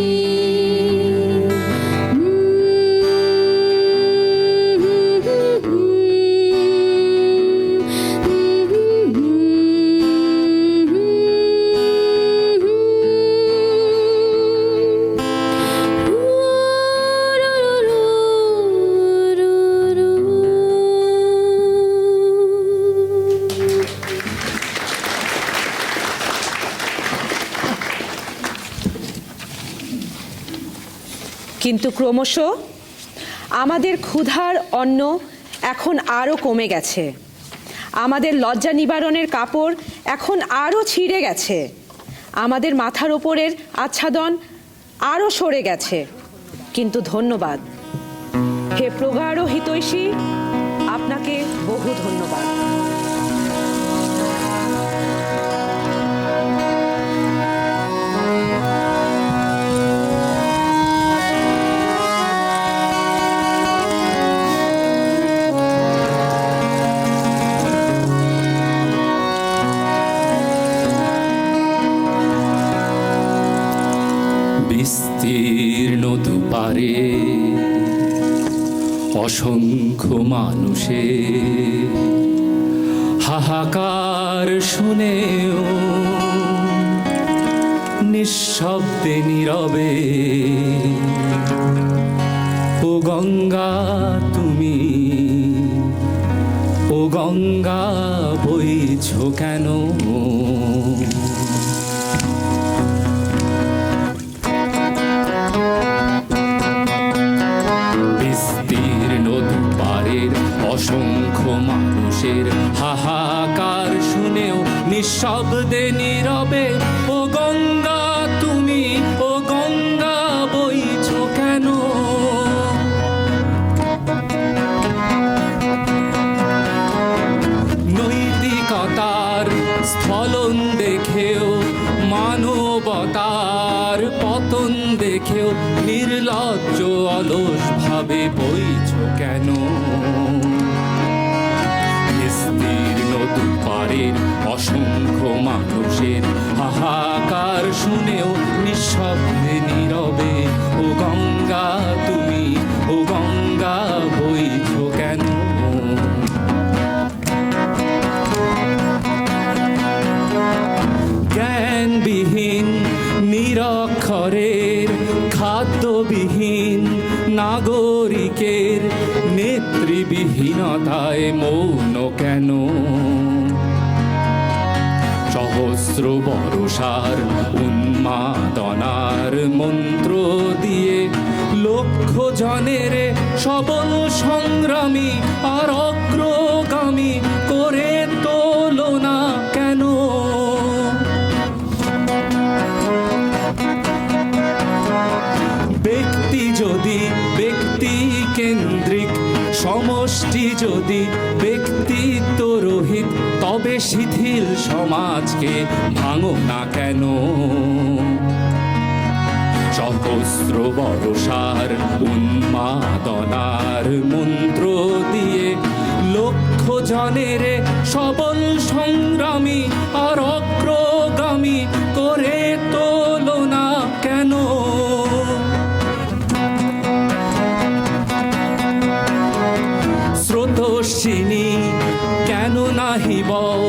কিন্তু ক্রমশ আমাদের ক্ষুধার অন্ন এখন আরও কমে গেছে, আমাদের লজ্জা নিবারণের কাপড় এখন আরও ছিঁড়ে গেছে, আমাদের মাথার ওপরের আচ্ছাদন আরও সরে গেছে। কিন্তু ধন্যবাদ হে প্রগাঢ় হিতৈষী, আপনাকে বহু ধন্যবাদ। বিস্তীর্ণ দুপারে অসংখ্য মানুষের হাহাকার শুনেও নিঃশব্দে নীরবে, ও গঙ্গা তুমি, ও গঙ্গা বইছো কেন? বিস্তীর্ণ দুপারের অসংখ্য মানুষের হাহাকার শুনেও নিঃশব্দে নীরবে, ও গঙ্গা তুমি, ও গঙ্গা বইছো কেন? নৈতিকতার স্খলন দেখেও, মানবতার পতন দেখেও নির্লজ্জ অলস ভাবে বইছো কেন? বিস্তীর্ণ দুপারের অসংখ্য মানুষের হাহাকার শুনেও নিঃশব্দে নীরবে, ও গঙ্গা তুমি, ও গঙ্গা বইছো কেন? জ্ঞানবিহীন নিরক্ষরের, খাদ্যবিহীন নাগরিকের নেতৃবিহীনতায় মৌন কেন? সহস্র বর্ষার উন্মাদনার মন্ত্র দিয়ে লক্ষ জনের সবল সংগ্রামী আর অগ্রগামী করে তোলো না কেন? ব্যক্তি যদি ব্যক্তি কেন্দ্রিক, সমষ্টি যদি ব্যক্তিত্ব রহিত, তবে শিথিল সমাজকে ভাঙো না কেন? সহস্র বর্ষার উন্মাদনার মন্ত্র দিয়ে লক্ষ জনের সবল সংগ্রামী আর অগ্রগামী করে তোলো না কেন? স্রোতস্বিনী পারিনি কেন নাহি বও,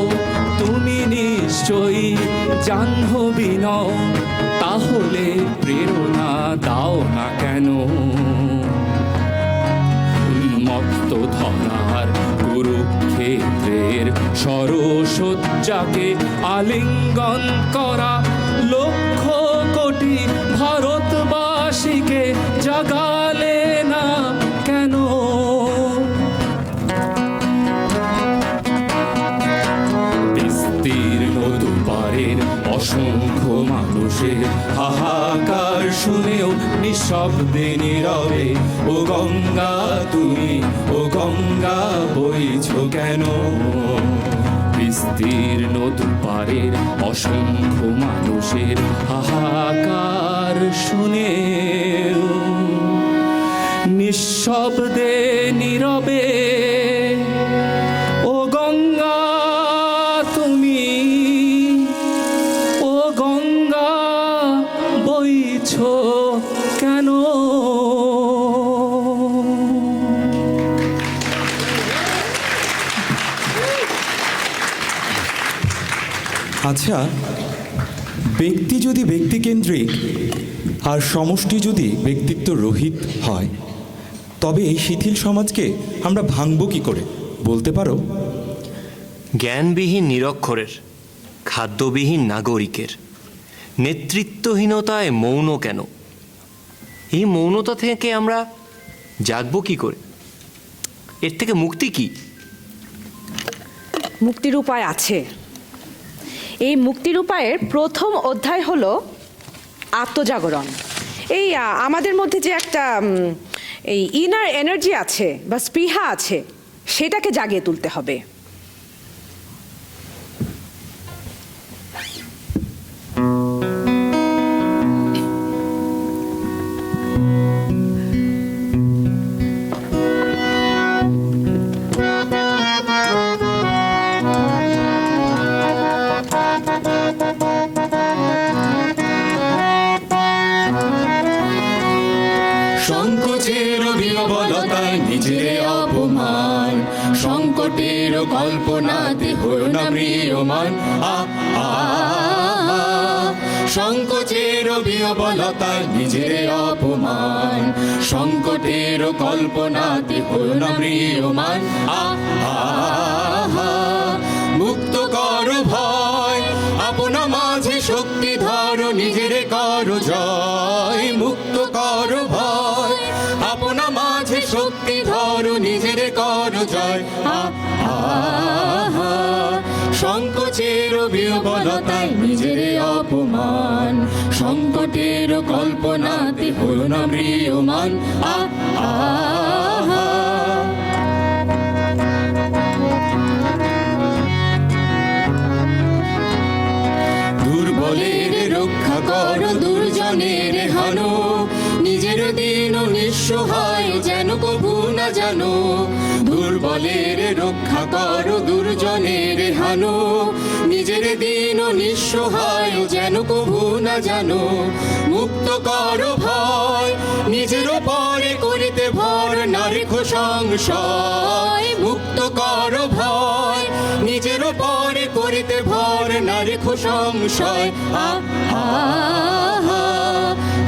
তুমি নিশ্চয়ই জাহ্নবী নও, তাহলে প্রেরণা দাও না কেন। উন্মত্ত ধরার কুরুক্ষেত্রের সরসজ্জাকে আলিঙ্গন করা লক্ষ কোটি ভারতবাসীকে জাগালে না কেন। বিস্তীর্ণ দুপারের অসংখ্য মানুষের হাহাকার শুনেও নিঃশব্দে নীরবে ও গঙ্গা তুমি, ও গঙ্গা বইছ কেন। বিস্তীর্ণ দুপারের অসংখ্য মানুষের হাহাকার শুনেও নিঃশব্দে নীরবে ও গঙ্গা তুমি, ও গঙ্গা বইছ কেন। আচ্ছা, ব্যক্তি যদি ব্যক্তিকেন্দ্রিক আর সমষ্টি যদি ব্যক্তিত্ব রহিত হয়, তবে এই শিথিল সমাজকে আমরা ভাঙব কি করে বলতে পারো? জ্ঞানবিহীন নিরক্ষরের, খাদ্যবিহীন নাগরিকের, নেতৃত্বহীনতায় মৌন কেন? এই মৌনতা থেকে আমরা জাগব কি করে? এর থেকে মুক্তি কি? মুক্তির উপায় আছে। এই মুক্তির উপায়ের প্রথম অধ্যায় হলো আত্মজাগরণ। এই আমাদের মধ্যে যে একটা এই ইনার এনার্জি আছে বা স্পৃহা আছে, সেটাকে জাগিয়ে তুলতে হবে। সংকোচের বিহবলতায় নিজের অপমান, সংকটের কল্পনাতে হয়েও না ম্রিয়মান। সংকোচের বিহবলতায় নিজের অপমান, সংকটের কল্পনাতে হয়েও না ম্রিয়মান। মুক্ত কর ভয়, আপনা মাঝে শক্তি ধরো, নিজের কর জয়। মুক্ত কর ভয়, আপনা মাঝে শক্তি ধরো, নিজের কর জয়। সংকোচের বিহবলতায় নিজের অপমান, সংকটের কল্পনাতে হলো না ম্রিয়মান। দুর্বলের রক্ষা করো, দুর্জনের হানো, নিজের দিন নিঃস্ব হয় যেন কভু না জানো। দুর্বলের রক্ষা করো, দুর্জনের হানো, নিজের দিন নিঃস্ব হয় যেন কভু না জানো। মুক্ত করো ভয়, নিজের পরে করিতে ভর, না রেখো সংশয়। মুক্ত করো ভয়, নিজের পরে করিতে ভর, না রেখো সংশয়।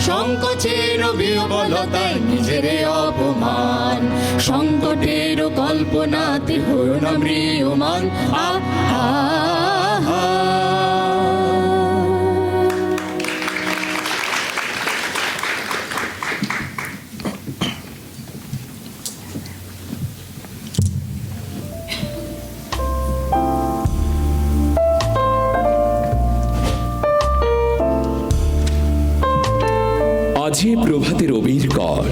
সংকোচের বিহবলতায় নিজের অপমান, সংকটের কল্পনাতে হয়েও না ম্রিয়মান। আজি প্রভাতে রবির কর,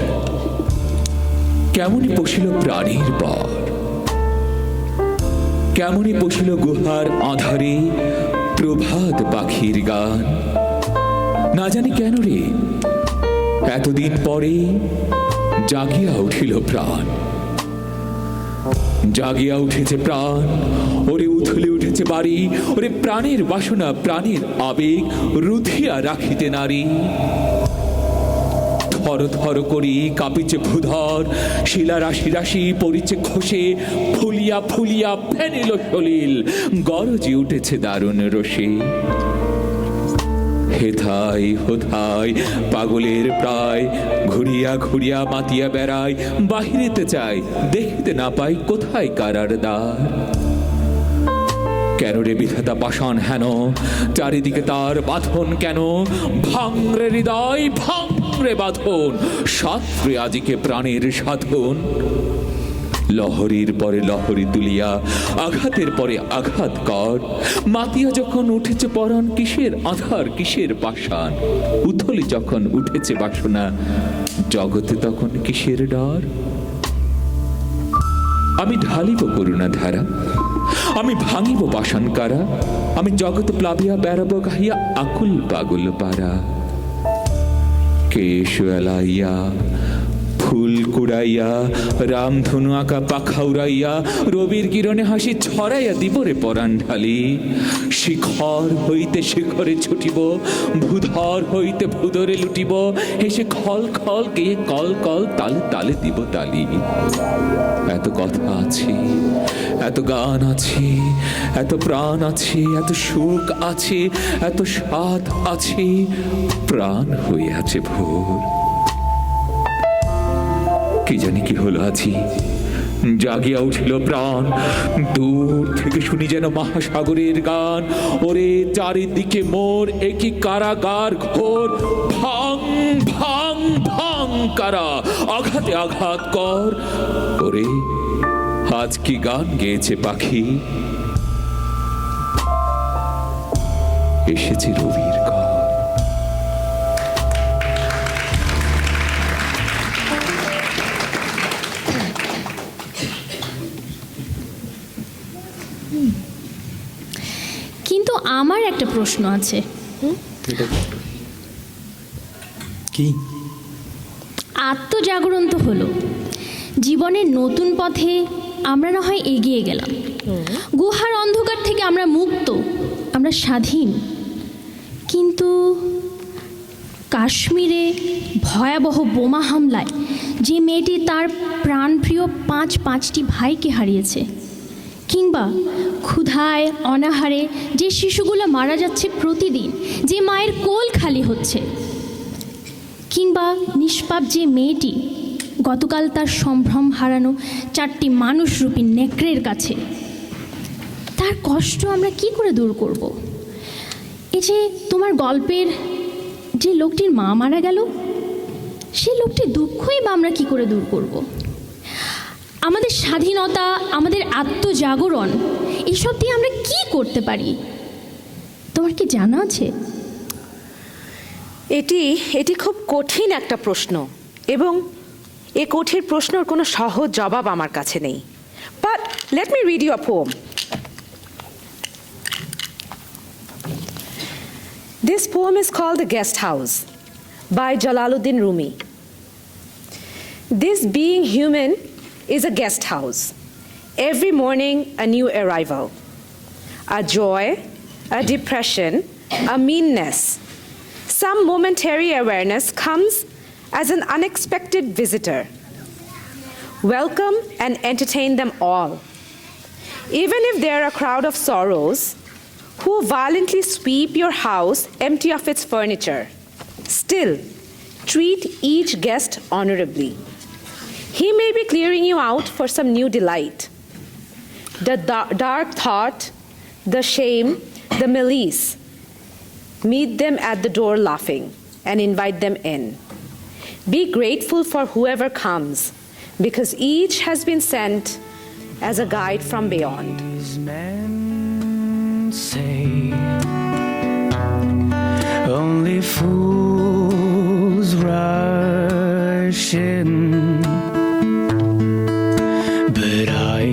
কেমনই পশিল প্রাণীর পর। কেমনই পশিল গুহার আধারে প্রভাত পাখির গান। না জানি কেন রে এতদিন পরে জাগিয়া উঠিল প্রাণ। জাগিয়া উঠেছে প্রাণ, ওরে উথলে উঠেছে বাড়ি, ওরে প্রাণের বাসনা প্রাণের আবেগ রুধিয়া রাখিতে নারী। থর থর করি কাঁপিছে ভূধর, শিলা রাশি রাশি পড়িছে খসে, ফুলিয়া ফুলিয়া ফেনিল সলিল, গরজি উঠেছে দারুণ রসে। হেথাই হোথাই পাগলের প্রায়, ঘুরিয়া ঘুরিয়া মাতিয়া বেড়ায়, বাহিরেতে চাই দেখিতে না পাই কোথায় কারার দ্বার। কেন রে বিধাতা পাষাণ হেন, চারিদিকে তার বাঁধন কেন? ভাঙরে হৃদয় ভাঙরে বাঁধন, সাত্রে আজিকে প্রাণের সাধন। লহরীর পরে লহরী তুলিয়া আঘাতের পরে আঘাত কর, মাতিয়া যখন উঠেছে পরাণ কিসের আধার কিসের পাষাণ, উথলি যখন উঠেছে বাসনা জগতে তখন কিসের ডর। আমি ঢালিব করুণা ধারা, আমি ভাঙিব পাষাণ কারা, আমি জগৎ প্লাবিয়া বেড়াবো গাহিয়া আকুল পাগল পারা। কেশ এলাইয়া ফুল কুড়াইয়া, রামধনু আঁকা পাখা উড়াইয়া, রবির কিরণে হাসি ছড়াইয়া দিবরে পরাণ ঢালি। শিখর হইতে শিখরে ছুটিব, ভূধর হইতে ভূধরে লুটিব, হেসে খল খল কে কল কল তালে তালে দিব তালি। এত কথা আছে, এত গান আছে, এত প্রাণ আছে, এত সুখ আছে, এত স্বাদ আছে, প্রাণ হয়ে আছে ভোর। কি জানি কি হলো আজি, জাগিয়া উঠিল প্রাণ, দূর থেকে শুনি যেন মহাসাগরের গান। ওরে চারিদিকে মোর একই কারাগার ঘোর, ভাঙ ভাঙ ভাঙ কারা, আঘাতে আঘাত কর। ওরে আজ কি গান গেয়েছে পাখি, এসেছে রবির ঘর। কিন্তু আমার একটা প্রশ্ন আছে। কি? আত্মজাগরণ তো হলো, জীবনের নতুন পথে আমরা না হয় এগিয়ে গেলাম, গুহার অন্ধকার থেকে আমরা মুক্ত, আমরা স্বাধীন। কিন্তু কাশ্মীরে ভয়াবহ বোমা হামলায় যে মেয়েটি তার প্রাণপ্রিয় পাঁচটি ভাইকে হারিয়েছে, কিংবা ক্ষুধায় অনাহারে যে শিশুগুলো মারা যাচ্ছে প্রতিদিন, যে মায়ের কোল খালি হচ্ছে, কিংবা নিষ্পাপ যে মেয়েটি গতকাল তার সম্ভ্রম হারানো 4টি মানুষরূপী নেকড়ের কাছে, তার কষ্ট আমরা কি করে দূর করব? এই যে তোমার গল্পের যে লোকটির মা মারা গেল, সেই লোকটির দুঃখই বা আমরা কি করে দূর করব? আমাদের স্বাধীনতা, আমাদের আত্মজাগরণ, এসব দিয়ে আমরা কি করতে পারি? তোমার কি জানা আছে? এটি খুব কঠিন একটা প্রশ্ন, এবং এ কঠিন প্রশ্নের কোনো সহজ জবাব আমার কাছে নেই। But let me read you a poem. This poem is called The Guest House by Jalaluddin Rumi. This being human is a guest house. Every morning, a new arrival. A joy, a depression, a meanness. Some momentary awareness comes as an unexpected visitor. Welcome and entertain them all. Even if they're a crowd of sorrows who violently sweep your house empty of its furniture, still treat each guest honorably. He may be clearing you out for some new delight. The dark thought, the shame, the malice. Meet them at the door laughing and invite them in. Be grateful for whoever comes, because each has been sent as a guide from beyond. These men say only fools rush in, but I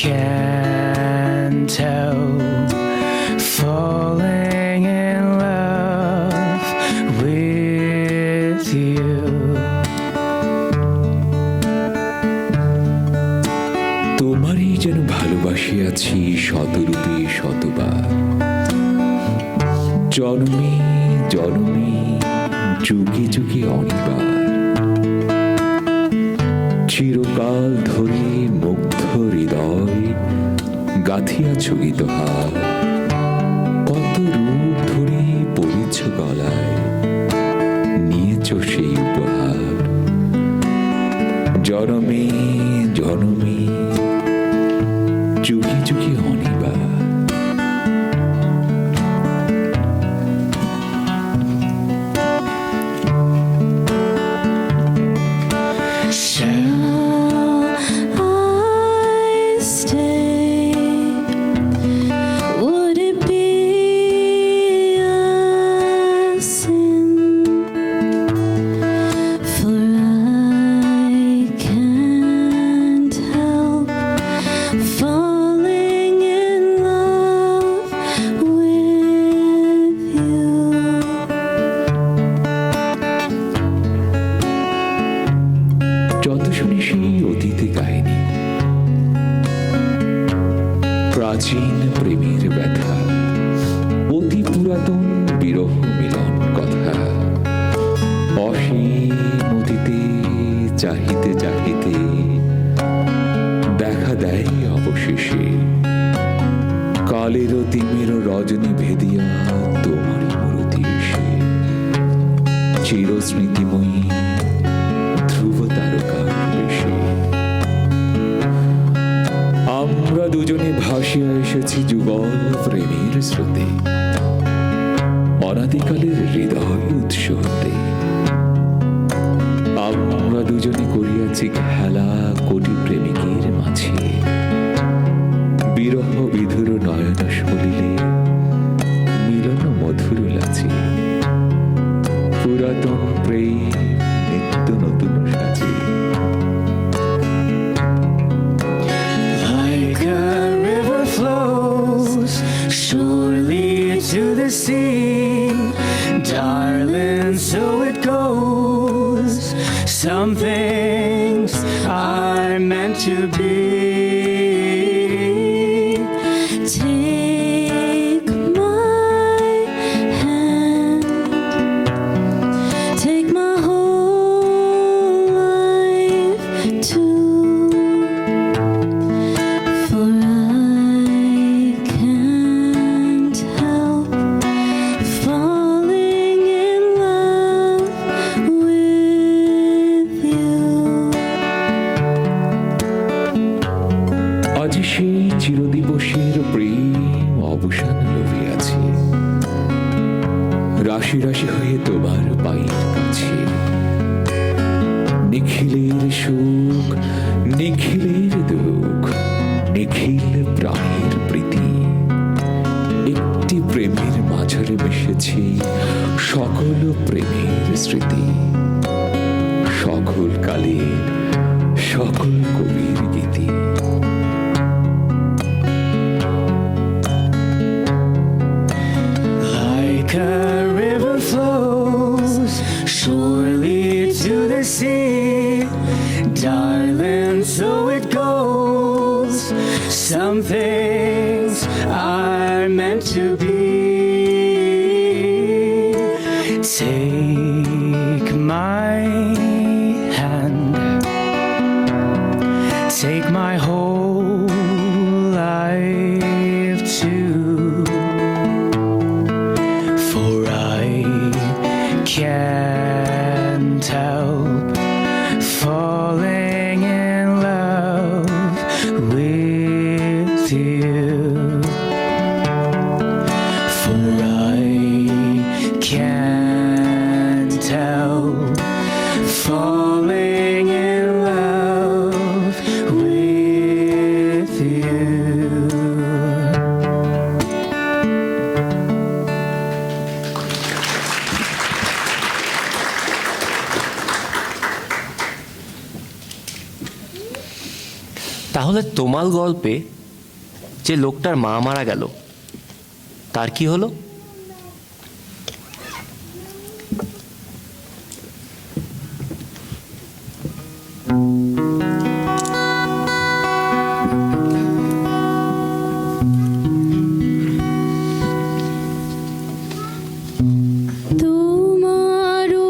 can't help falling in love with you. তোমারই যেন ভালোবাসিয়াছি শতরূপে শতবার, জন্মে জন্মে যুগে যুগে অনিবার, চিরকাল ধরে মুগ্ধ হৃদয় গাথিয়াছ গীতহার, কত রূপ ধরে পড়েছ গলায়, নিয়েছ সেই উপহার। জনমে জনমে যুগে যুগে অনিবার। যত শুনি সেই অতীতে কাহিনী, প্রাচীন প্রেমের ব্যথা, অতি পুরাতন বিরহ মিলন কথা, অসীম অতীতে চাহিতে চাহিতে দেখা দেয় অবশেষে কালের তিমির রজনী ভেদিয়া তোমারই মূরতি এসে, চিরস্মৃতিময়ী ধ্রুব তারকার বেশে। আমরা দুজনে ভাসিয়া এসেছি যুগল প্রেমের স্রোতে, অনাদিকালের হৃদয় উৎস হতে। আমরা দুজনে করিয়াছি খেলা কোটি প্রেমিকের মাঝে, বিরহ বিধুর নয়ন সলিলে মিলন মধুর লাচে। পুরাতন প্রেম নিত্য নতুন সাজে। Like a river flows surely to the sea, darling, so it goes. Some things are meant to be. Take my hand, take my whole life too, for I can't help falling in love with you. আজ সেই চিরদিবসের প্রেম অবসান লভিয়াছে, রাশি রাশি হয়ে তোমার পায়ের কাছে। নিখিলের সুখ নিখিলের দুঃখ, নিখিল প্রাণের প্রীতি, একটি প্রেমের মাঝারে মিশেছে সকল প্রেমের স্মৃতি, সকল কালের সকল কবির গীতি। Like a river flows surely to the sea, darling, so it goes. Some things are meant to be. Take my hand, take my whole life too, for I can't help falling in love with you, for I can't help falling in love with you. তাহলে তোমার গল্পে যে লোকটার মা মারা গেল তার কি হলো? তোমারও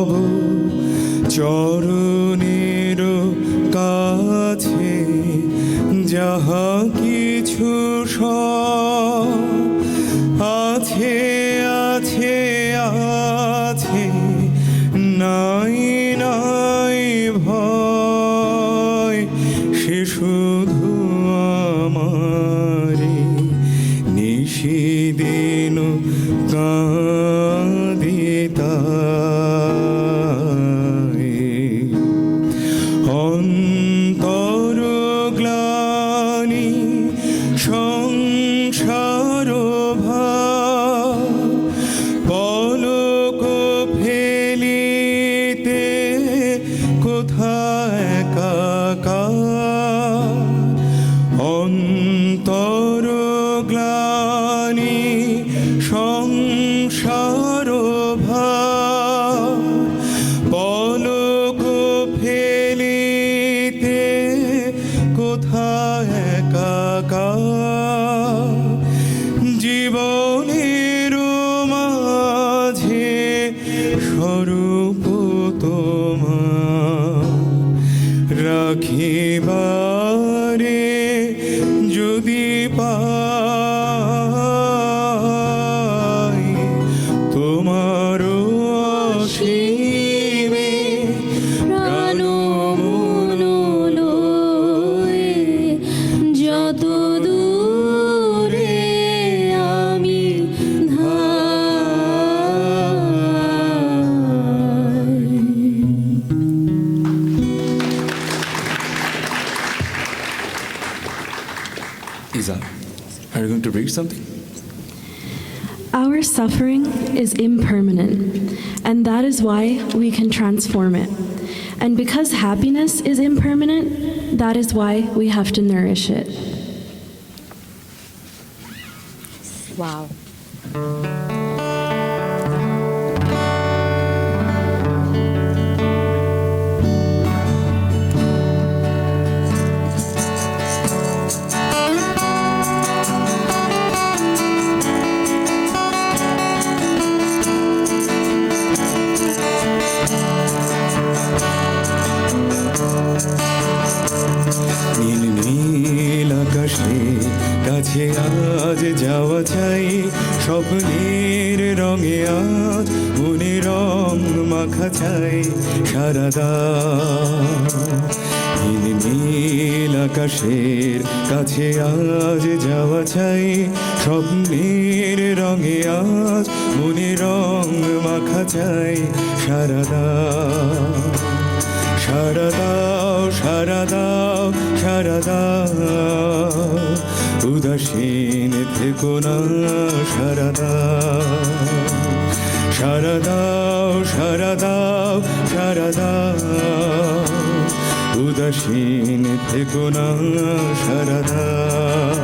তব চরণের কাছে যাহা কিছু সব আছে আছে আছে, নাই নাই ভয়, সে শুধু আমারে নিশিদিন কাঁদিতায়। অন্তর গ্লানি সংসার ভার, পলক ফেলিতে কোথায় একাকার। অন্তর গ্লানি সংসার ভার, পলক ফেলিতে কোথায় একাকার। জীবনের মাঝে স্বরূপ তোমার রাখিবারে যদি পাই, তোমারও অসীমে প্রাণ মন লয়ে যত দূরে আমি ধাই। Iza, are you going to read something? Our suffering is impermanent, and that is why we can transform it. And because happiness is impermanent, that is why we have to nourish it. Wow, নীল নীল আকাশে কাছে আজ যাওয়া চাই, স্বপ্নের রঙে আজ মনে রং মাখা চাই সারাদা। নীল নীল আকাশের কাছে আজ যাওয়া চাই, স্বপ্নের রঙে আজ মনে রং মাখা চাই সারাদা। সারা দাও সারা দাও সারা দাও, উদাসীন থেকো না সারা দাও। সারা দাও সারা দাও সারা দাও, উদাসীন থেকো না সারা দাও।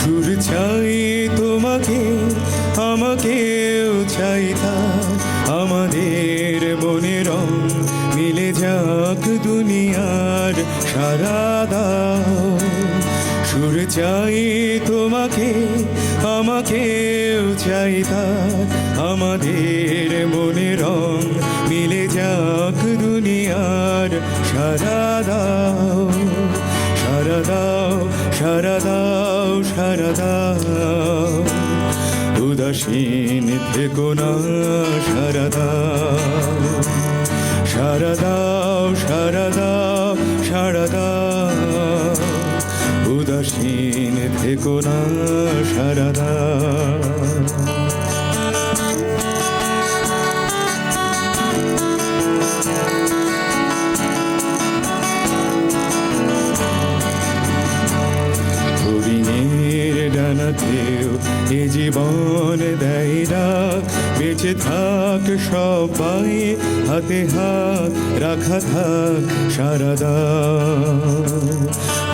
সুর চাই তোমাকে, আমাকেও চাই তার, আমাদের মনে রং মিলে যাক দুনিয়ার সারা দাও। সুর চাই তোমাকে, আমাকেও চাই তার, আমাদের মনে রং মিলে যাক দুনিয়ার সারা দাও। সারা দাও সারা দাও সারা দাও, উদাসীন থেকো না সারা দাও। সারা দাও সারা দাও সারা দাও, উদাসীন থেকো না সারা দাও। হরিণের ডানাতেও এ জীবন দেয় ডাক, বেঁচে থাক সবাই হাতে হাত রাখা থাক সারাদা।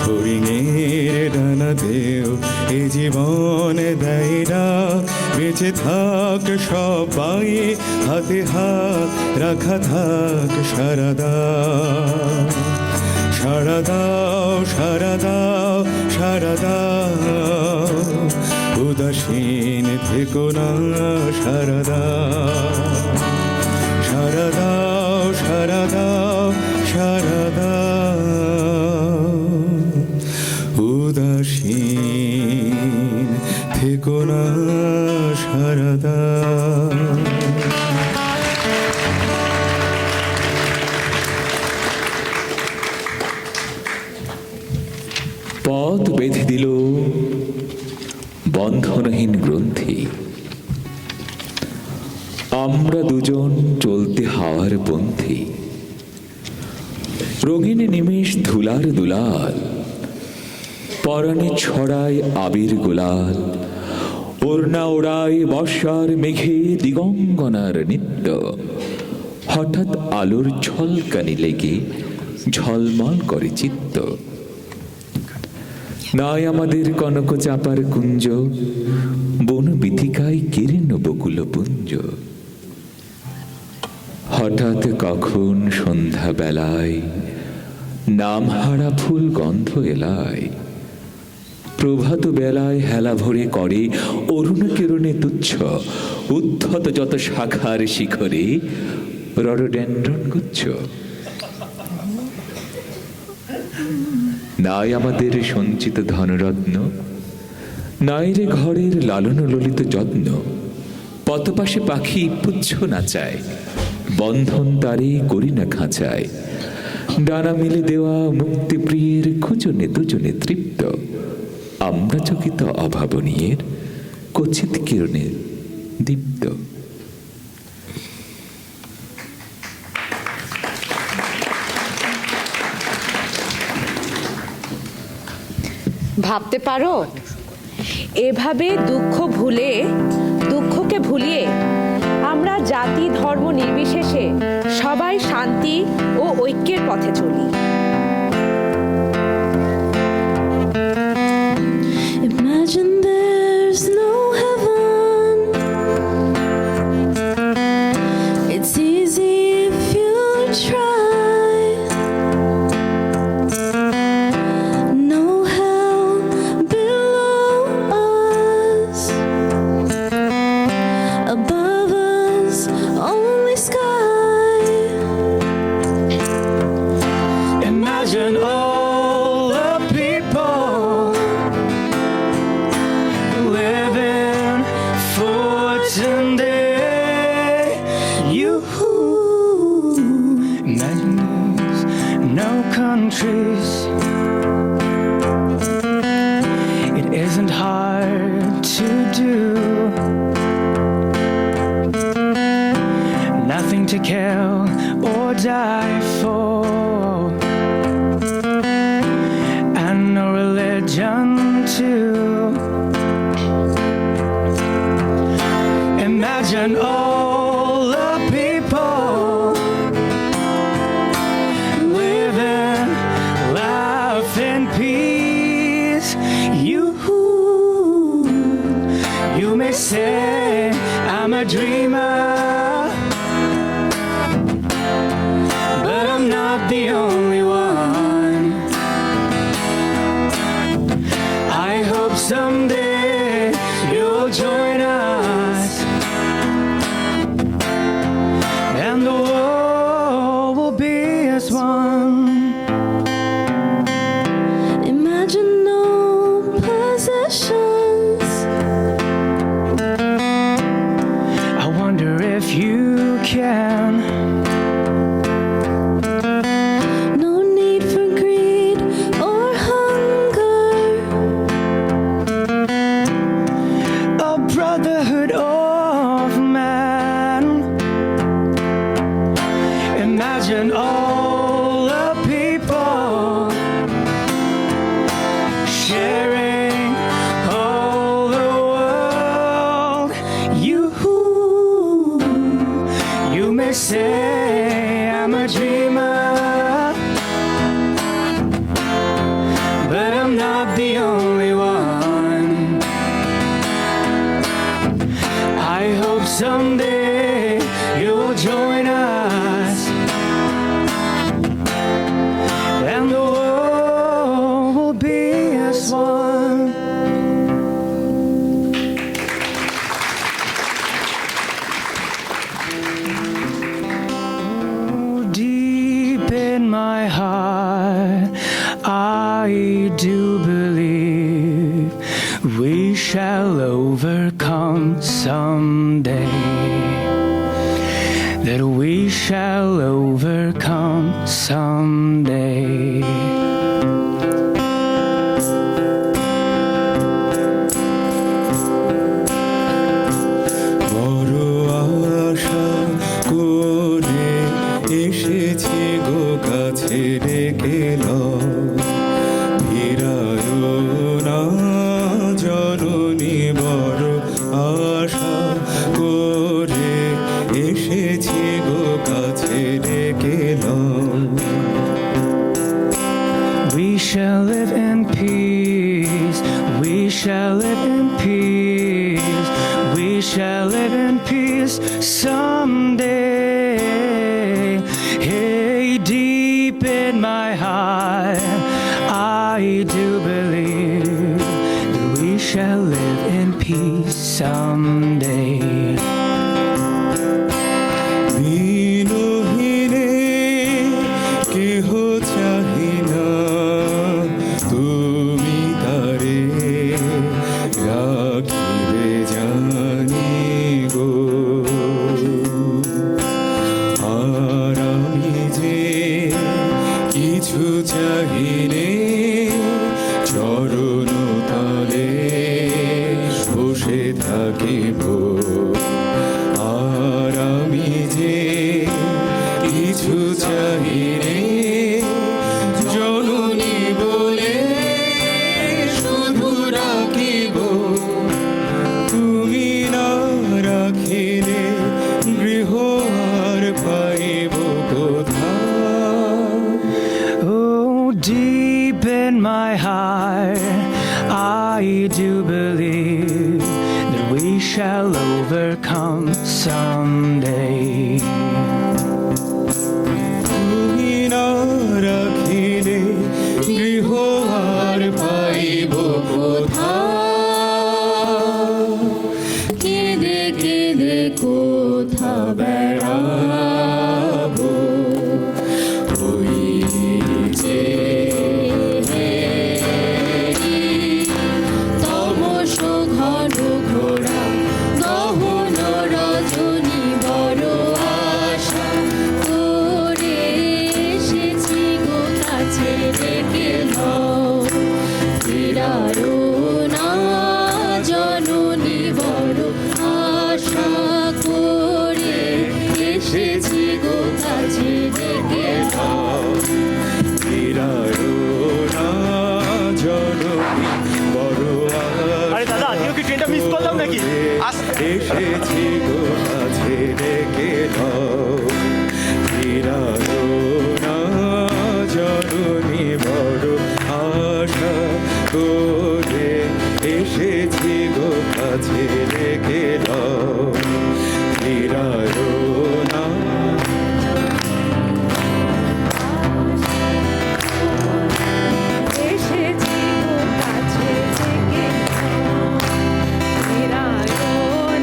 হরিণের ডানাতেও এ জীবন দেয় ডাক, বেঁচে থাক সবাই হাতে হাত রাখা থাক সারাদা। সারা দাও, সারা দাও, সারা দাও, উদাসীন থেকো না, সারা দাও, সারা দাও, সারা দাও, সারা দাও, উদাসীন থেকো না, সারা দাও। পথ বেঁধে দিল বন্ধনহীন গ্রন্থি, আমরা দুজন চলতে হাওয়ার পন্থী, রঙিন নিমেষ ধুলার দুলাল, পরাণে ছড়ায় আবির গোলাল, ওড়না ওড়ায় বর্ষার মেঘে দিগঙ্গনার নিত্য, হঠাৎ আলোর ঝলকানি লেগে ঝলমল করে চিত্ত। নাই আমাদের কনক চাপার কুঞ্জ, বন বিথিকায় কীর্ণ বকুল পুঞ্জ। হঠাৎ কখন সন্ধ্যা বেলায় নামহারা ফুল গন্ধ এলায়, প্রভাত বেলায় হেলা ভরে করে অরুণ কিরণে তুচ্ছ, উদ্ধত যত শাখার শিখরে রডোডেন্ড্রন গুচ্ছ। নাই আমাদের সঞ্চিত ধনরত্ন, নাই রে ঘরের লালন ললিত যত্ন, পথপাশে পাখি পুচ্ছ নাচায়, বন্ধন তারে করি না খাঁচায়, ডানা মিলে দেওয়া মুক্তিপ্রিয়ের খুঁজনে দুজনে তৃপ্ত, আমরা চকিত অভাবনীয়ের কচিত কিরণের দীপ্ত। ভাবতে পারো এভাবে দুঃখকে ভুলিয়ে আমরা জাতি ধর্ম নির্বিশেষে সবাই শান্তি ও ঐক্যের পথে চলি। Imagine there's no heaven. It's easy if you try. No hell below us. Above us, only sky. Imagine all the people living for today. You imagine there's no countries. It isn't hard to do. Nothing to kill or die for, and no religion too. Imagine all the people living life in peace. You may say I'm a dreamer, but I'm not the only one. I hope someday you'll join us, and the world will be as one. Imagine no possessions. I wonder shall overcome someday. That we shall overcome someday. বড় আশা করে এসেছি গো কাছে ডেকে ফিরায় না জননী, বড় আশা করে এসেছি গো কাছে ডেকে We shall live in peace. We shall live in peace. We shall live in peace someday. Hey, deep in my heart, I do believe that we shall live in peace someday. দিনহীনে কেহ চাহি না, তুমি তারে রাখিবে জানি গো। আর আমি যে কিছু চাহিনে, চরণ তলে বসে থাকিব। আর আমি যে কিছু চাহিনে, জননী বলে শুধু রাখিব। তুমি না রাখিলে গৃহ আর পাইব কোথায়। Oh, deep in my heart, I do believe that we shall overcome someday. তুমি না রাখিলে গৃহ আর পাইব কোথায়। কেঁদে কেঁদে কোথা বেড়াবো, ওই যে তমস ঘন ঘোরা গহন রজনী, বড় আশা করে এসেছি গো কাছে ডেকে ফিরায় না জননী, বড় আশা করে এসেছি গো কাছে ডেকে ফিরায় না জননী, বড় আরে দাদা, আজকেও কি ট্রেনটা মিস করলাম নাকি? এসেছি গো কাছে ডেকে ফিরায় না জননী, বড় আশা করে এসেছি গো কাছে ডেকে ফিরায় না। এসেছি গো কাছে ডেকে ফিরায়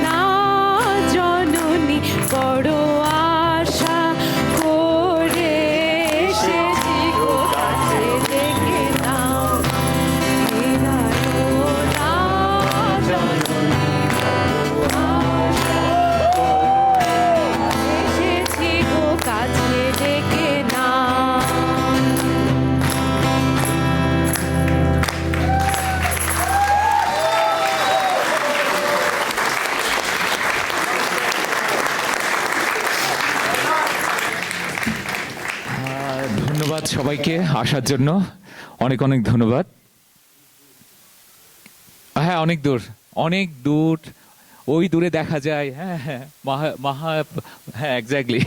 না জননী, বড় আশা করে এসেছি গো কাছে ডেকে নাও। ফিরায় না জননী, বড় আশা করে এসেছি গো কাছে ডেকে নাও। ধন্যবাদ সবাইকে আসার জন্য, অনেক অনেক ধন্যবাদ। হ্যাঁ, অনেক দূর, ওই দূরে দেখা যায়। হ্যাঁ হ্যাঁ, হ্যাঁ এক্স্যাক্টলি।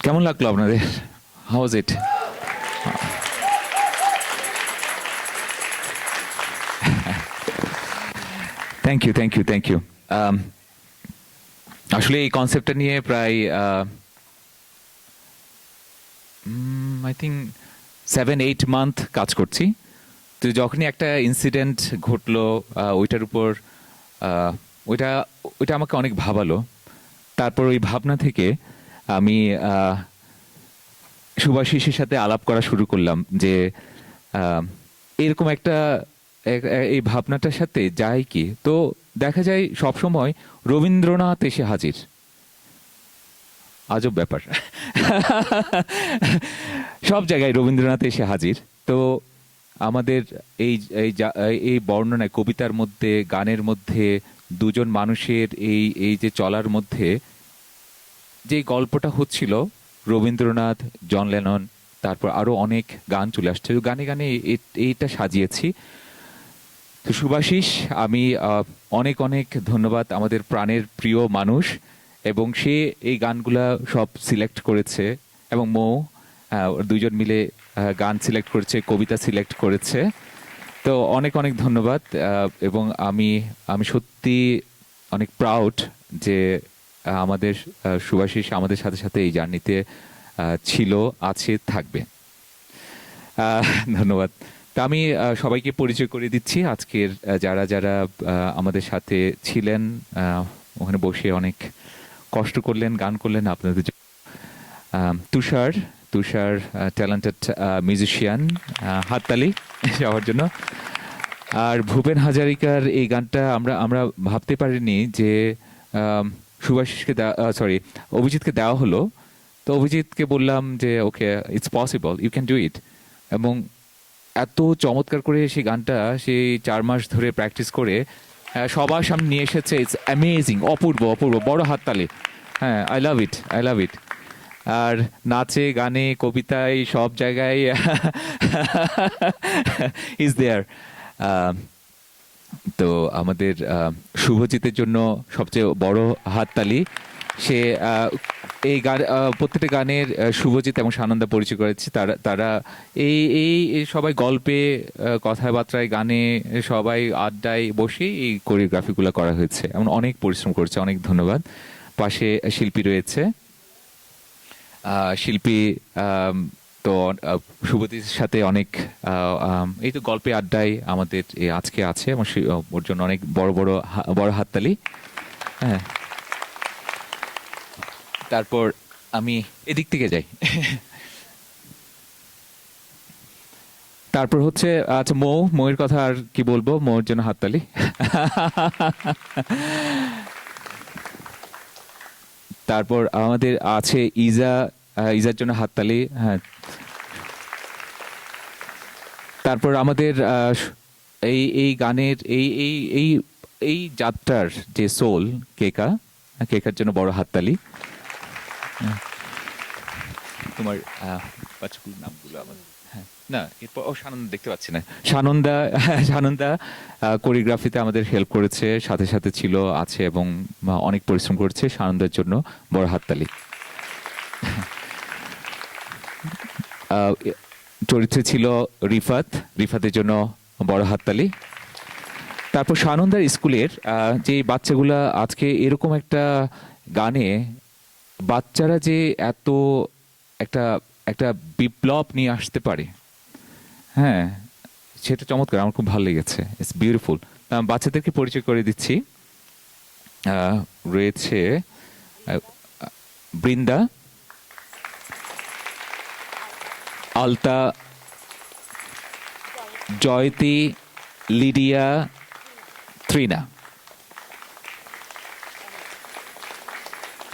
কেমন লাগলো আপনাদের? How was it? Thank you. আসলে এই কনসেপ্টটা নিয়ে প্রায় আই থিঙ্ক 7-8 মান্থ কাজ করছি। তো যখনই একটা ইনসিডেন্ট ঘটলো, ওইটার উপর ওইটা আমাকে অনেক ভাবালো। তারপর ওই ভাবনা থেকে আমি সুভাষিসের সাথে আলাপ করা শুরু করলাম যে এরকম একটা এই ভাবনাটার সাথে যায় কি, তো দেখা যায় সবসময় রবীন্দ্রনাথ এসে হাজির। আজব ব্যাপার। সব জায়গায় রবীন্দ্রনাথ এসে হাজির। তো আমাদের এই বর্ণনায়, কবিতার মধ্যে, গানের মধ্যে, দুজন মানুষের এই যে চলার মধ্যে যে গল্পটা হচ্ছিল, রবীন্দ্রনাথ, জন লেনন, তারপর আরো অনেক গান চলে আসছে, গানে গানে এইটা সাজিয়েছি। তো সুভাষিস, আমি অনেক অনেক ধন্যবাদ, আমাদের প্রাণের প্রিয় মানুষ, এবং সে এই গানগুলা সব সিলেক্ট করেছে, এবং মৌ, দুজন মিলে গান সিলেক্ট করেছে, কবিতা সিলেক্ট করেছে। তো অনেক অনেক ধন্যবাদ, এবং আমি সত্যি অনেক প্রাউড যে আমাদের সুভাষিস আমাদের সাথে সাথে এই জার্নিতে ছিল, আছে, থাকবে। ধন্যবাদ। তা আমি সবাইকে পরিচয় করে দিচ্ছি, আজকের যারা যারা আমাদের সাথে ছিলেন, ওখানে বসে অনেক কষ্ট করলেন, গান করলেন আপনাদের জন্য। তুষার ট্যালেন্টেড মিউজিশিয়ান, হাততালি সবার জন্য। আর ভূপেন হাজারিকার এই গানটা আমরা ভাবতে পারিনি যে সুভাষিসকে অভিজিৎকে দেওয়া হলো। তো অভিজিৎকে বললাম যে okay, it's possible, you can do it. এবং এত চমৎকার করে সেই গানটা সেই 4 মাস ধরে প্র্যাকটিস করে সবার সামনে নিয়ে এসেছে। ইটস অ্যামেজিং, অপূর্ব অপূর্ব, বড় হাততালি। হ্যাঁ, আই লাভ ইট। আর নাচে, গানে, কবিতায়, সব জায়গায় ইজ দেয়ার। তো আমাদের শুভজিতের জন্য সবচেয়ে বড় হাততালি। সে এই গান, প্রত্যেকটা গানের শুভজিৎ এবং সানন্দা পরিচয় করেছে। তারা এই সবাই গল্পে, কথাবার্তায়, গানে, সবাই আড্ডায় বসে এই কোরিওগ্রাফিগুলো করা হয়েছে, এমন অনেক পরিশ্রম করেছে। অনেক ধন্যবাদ। পাশে শিল্পী রয়েছে, শিল্পী তো শুভজিতের সাথে অনেক এই তো গল্পে, আড্ডায় আমাদের আজকে আছে, এবং ওর জন্য অনেক বড় হাততালি। হ্যাঁ, তারপর আমি এদিক থেকে যাই। তারপর হচ্ছে, আচ্ছা, মৌয়ের কথা আর কি বলবো, মৌয়ের জন্য হাততালি। তারপর আমাদের আছে ইজার জন্য হাততালি। হ্যাঁ, তারপর আমাদের এই গানের এই যাত্রার যে সোল, কেকার জন্য বড় হাততালি। তোমার বাচ্চাগুলোর নামগুলো আমার, হ্যাঁ, না, এরপর সানন্দা দেখতে পাচ্ছি না। সানন্দা কোরিওগ্রাফিতে আমাদের হেল্প করেছে, সাথে সাথে ছিল, আছে, এবং অনেক পরিশ্রম করেছে। সানন্দার জন্য বড় হাততালি। চরিত্রে ছিল রিফাতের জন্য বড় হাততালি। তারপর সানন্দার স্কুলের যে বাচ্চাগুলা আজকে এরকম একটা গানে, বাচ্চারা যে এত একটা বিপ্লব নিয়ে আসতে পারে, হ্যাঁ, সেটা চমৎকার, আমার খুব ভালো লেগেছে। It's beautiful. বাচ্চাদেরকে পরিচয় করে দিচ্ছি। রয়েছে বৃন্দা, আলতা, জয়তী, লিডিয়া, ত্রিনা।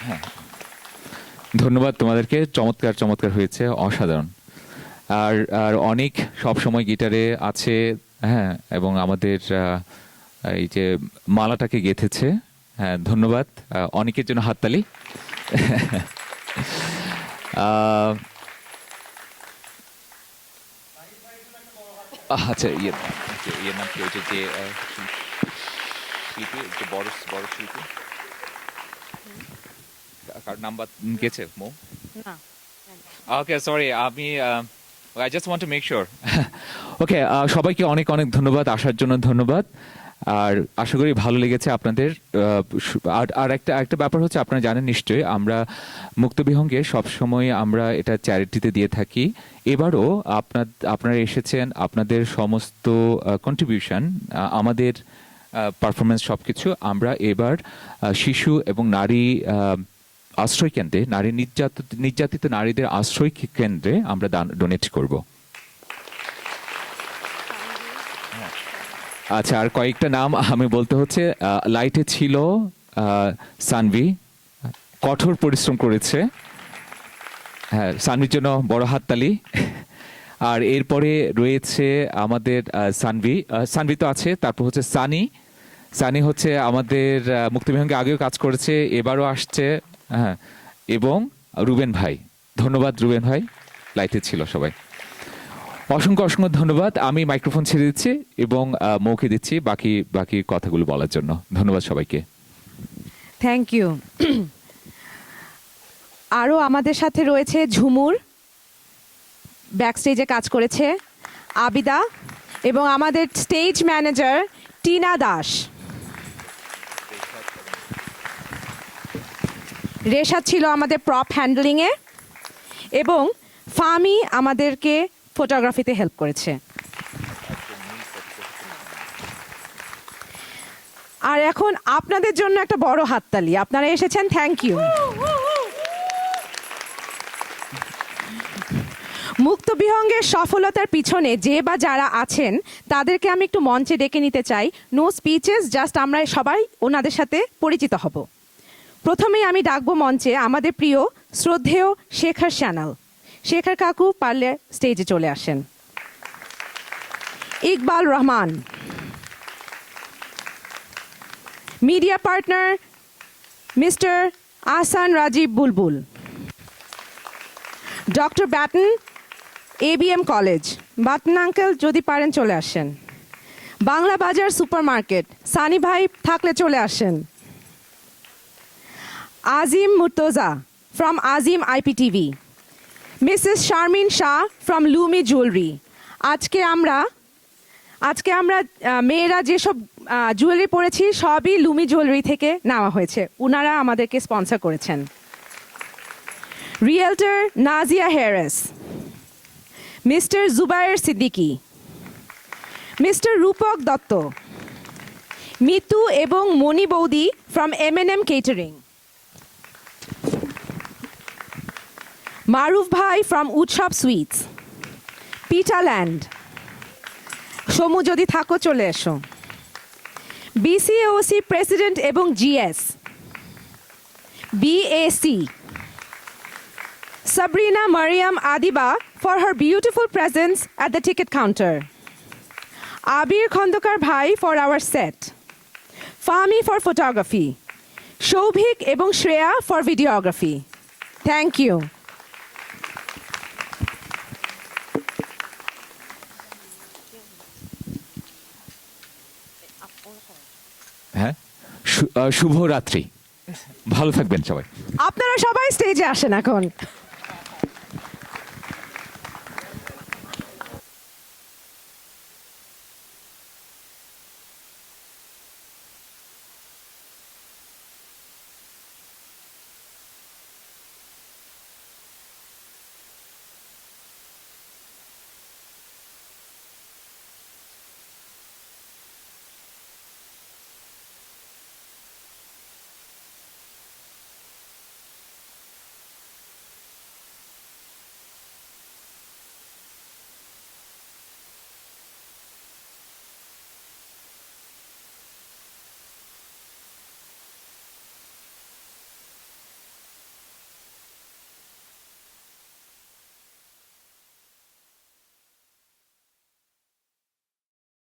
হ্যাঁ, ধন্যবাদ তোমাদেরকে, চমৎকার হয়েছে, অসাধারণ। আর অনেক সব সময় গিটারে আছে, হ্যাঁ, এবং আমাদের এই যে মালাটাকে গেঁথেছে। হ্যাঁ, ধন্যবাদ। অনেকের জন্য হাততালি। আচ্ছা, ইয়ের নাম কি হয়েছে, যে শিল্পী, যে বড় শিল্পী, কার নাম্বার গেছে? মো? ওকে, সরি, আমি I just want to make sure. Okay, সবাইকে অনেক অনেক ধন্যবাদ, আসার জন্য ধন্যবাদ। আর আশা করি ভালো লেগেছে আপনাদের। আর একটা ব্যাপার হচ্ছে, আপনারা জানেন নিশ্চয়ই, আমরা মুক্তবিহঙ্গে সবসময় আমরা এটা চ্যারিটিতে দিয়ে থাকি। এবারও আপনারা এসেছেন, আপনাদের সমস্ত কন্ট্রিবিউশন, আমাদের পারফরমেন্স, সব কিছু আমরা এবার শিশু এবং নারী আশ্রয় কেন্দ্রে, নির্যাতিত নারীদের আশ্রয় কেন্দ্রে আমরা ডোনেট করব। আচ্ছা, আর কয়েকটা নাম আমি বলতে হচ্ছে। লাইটে ছিল সানভি, কঠোর পরিশ্রম করেছে। হ্যাঁ, সানভির জন্য বড় হাততালি। আর এরপরে রয়েছে আমাদের সানভি তো আছে, তারপর হচ্ছে সানি হচ্ছে আমাদের মুক্তিবিহঙ্গে আগেও কাজ করেছে, এবারও আসছে। হ্যাঁ, এবং রুবেন ভাই, ধন্যবাদ রুবেন ভাই, লাইটে ছিল সবাই। অসংখ্য অসংখ্য ধন্যবাদ। আমি মাইক্রোফোন ছেড়ে দিচ্ছি এবং মৌকে দিচ্ছি বাকি কথাগুলো বলার জন্য। ধন্যবাদ সবাইকে। Thank you. আরও আমাদের সাথে রয়েছে ঝুমুর, ব্যাকস্টেজে কাজ করেছে, আবিদা এবং আমাদের স্টেজ ম্যানেজার টিনা দাস। রেশাদ ছিল আমাদের প্রপ হ্যান্ডলিংয়ে এবং ফামি আমাদেরকে ফটোগ্রাফিতে হেল্প করেছে। আর এখন আপনাদের জন্য একটা বড় হাততালি, আপনারা এসেছেন, থ্যাংক ইউ। মুক্তবিহঙ্গের সফলতার পিছনে যে বা যারা আছেন তাদেরকে আমি একটু মঞ্চে ডেকে নিতে চাই। নো স্পিচেস, জাস্ট আমরা সবাই ওনাদের সাথে পরিচিত হব। প্রথমেই আমি ডাকবো মঞ্চে আমাদের প্রিয় শ্রদ্ধেয় শেখর স্যানাল। শেখর কাকু পারলে স্টেজে চলে আসেন। Iqbal Rahman, media partner Mister Ahsan Rajib Bulbul, doctor Baton, ABM college. Baton uncle যদি পারেন চলে আসেন। বাংলা বাজার সুপার মার্কেট, সানি ভাই থাকলে চলে আসেন। Azim Murtaza from Azim IPTV, Mrs Sharmin Shah from Lumi jewellery. আজকে আমরা মেয়েরা যেসব জুয়েলারি পরেছি সবই লুমি জুয়েলারি থেকে নেওয়া হয়েছে, ওনারা আমাদেরকে স্পন্সর করেছেন। Realtor Nazia Harris, Mister Zubair Siddiqui, Mister Rupak Dutta, Mitu এবং মণি বৌদি ফ্রম M&M কেটারিং, মারুফ ভাই ফ্রম উৎসব সুইটস, পিটাল্যান্ড। সমু যদি থাকো চলে এসো। BCAOC প্রেসিডেন্ট এবং GS, BAC, Sabrina Mariam Adiba for her beautiful presence at the ticket counter, Abir Khondokar Bhai for our set, Fahmi for photography, Shobhik এবং Shreya for videography. Thank you. হ্যাঁ, শুভরাত্রি, ভালো থাকবেন সবাই। আপনারা সবাই স্টেজে আসেন এখন।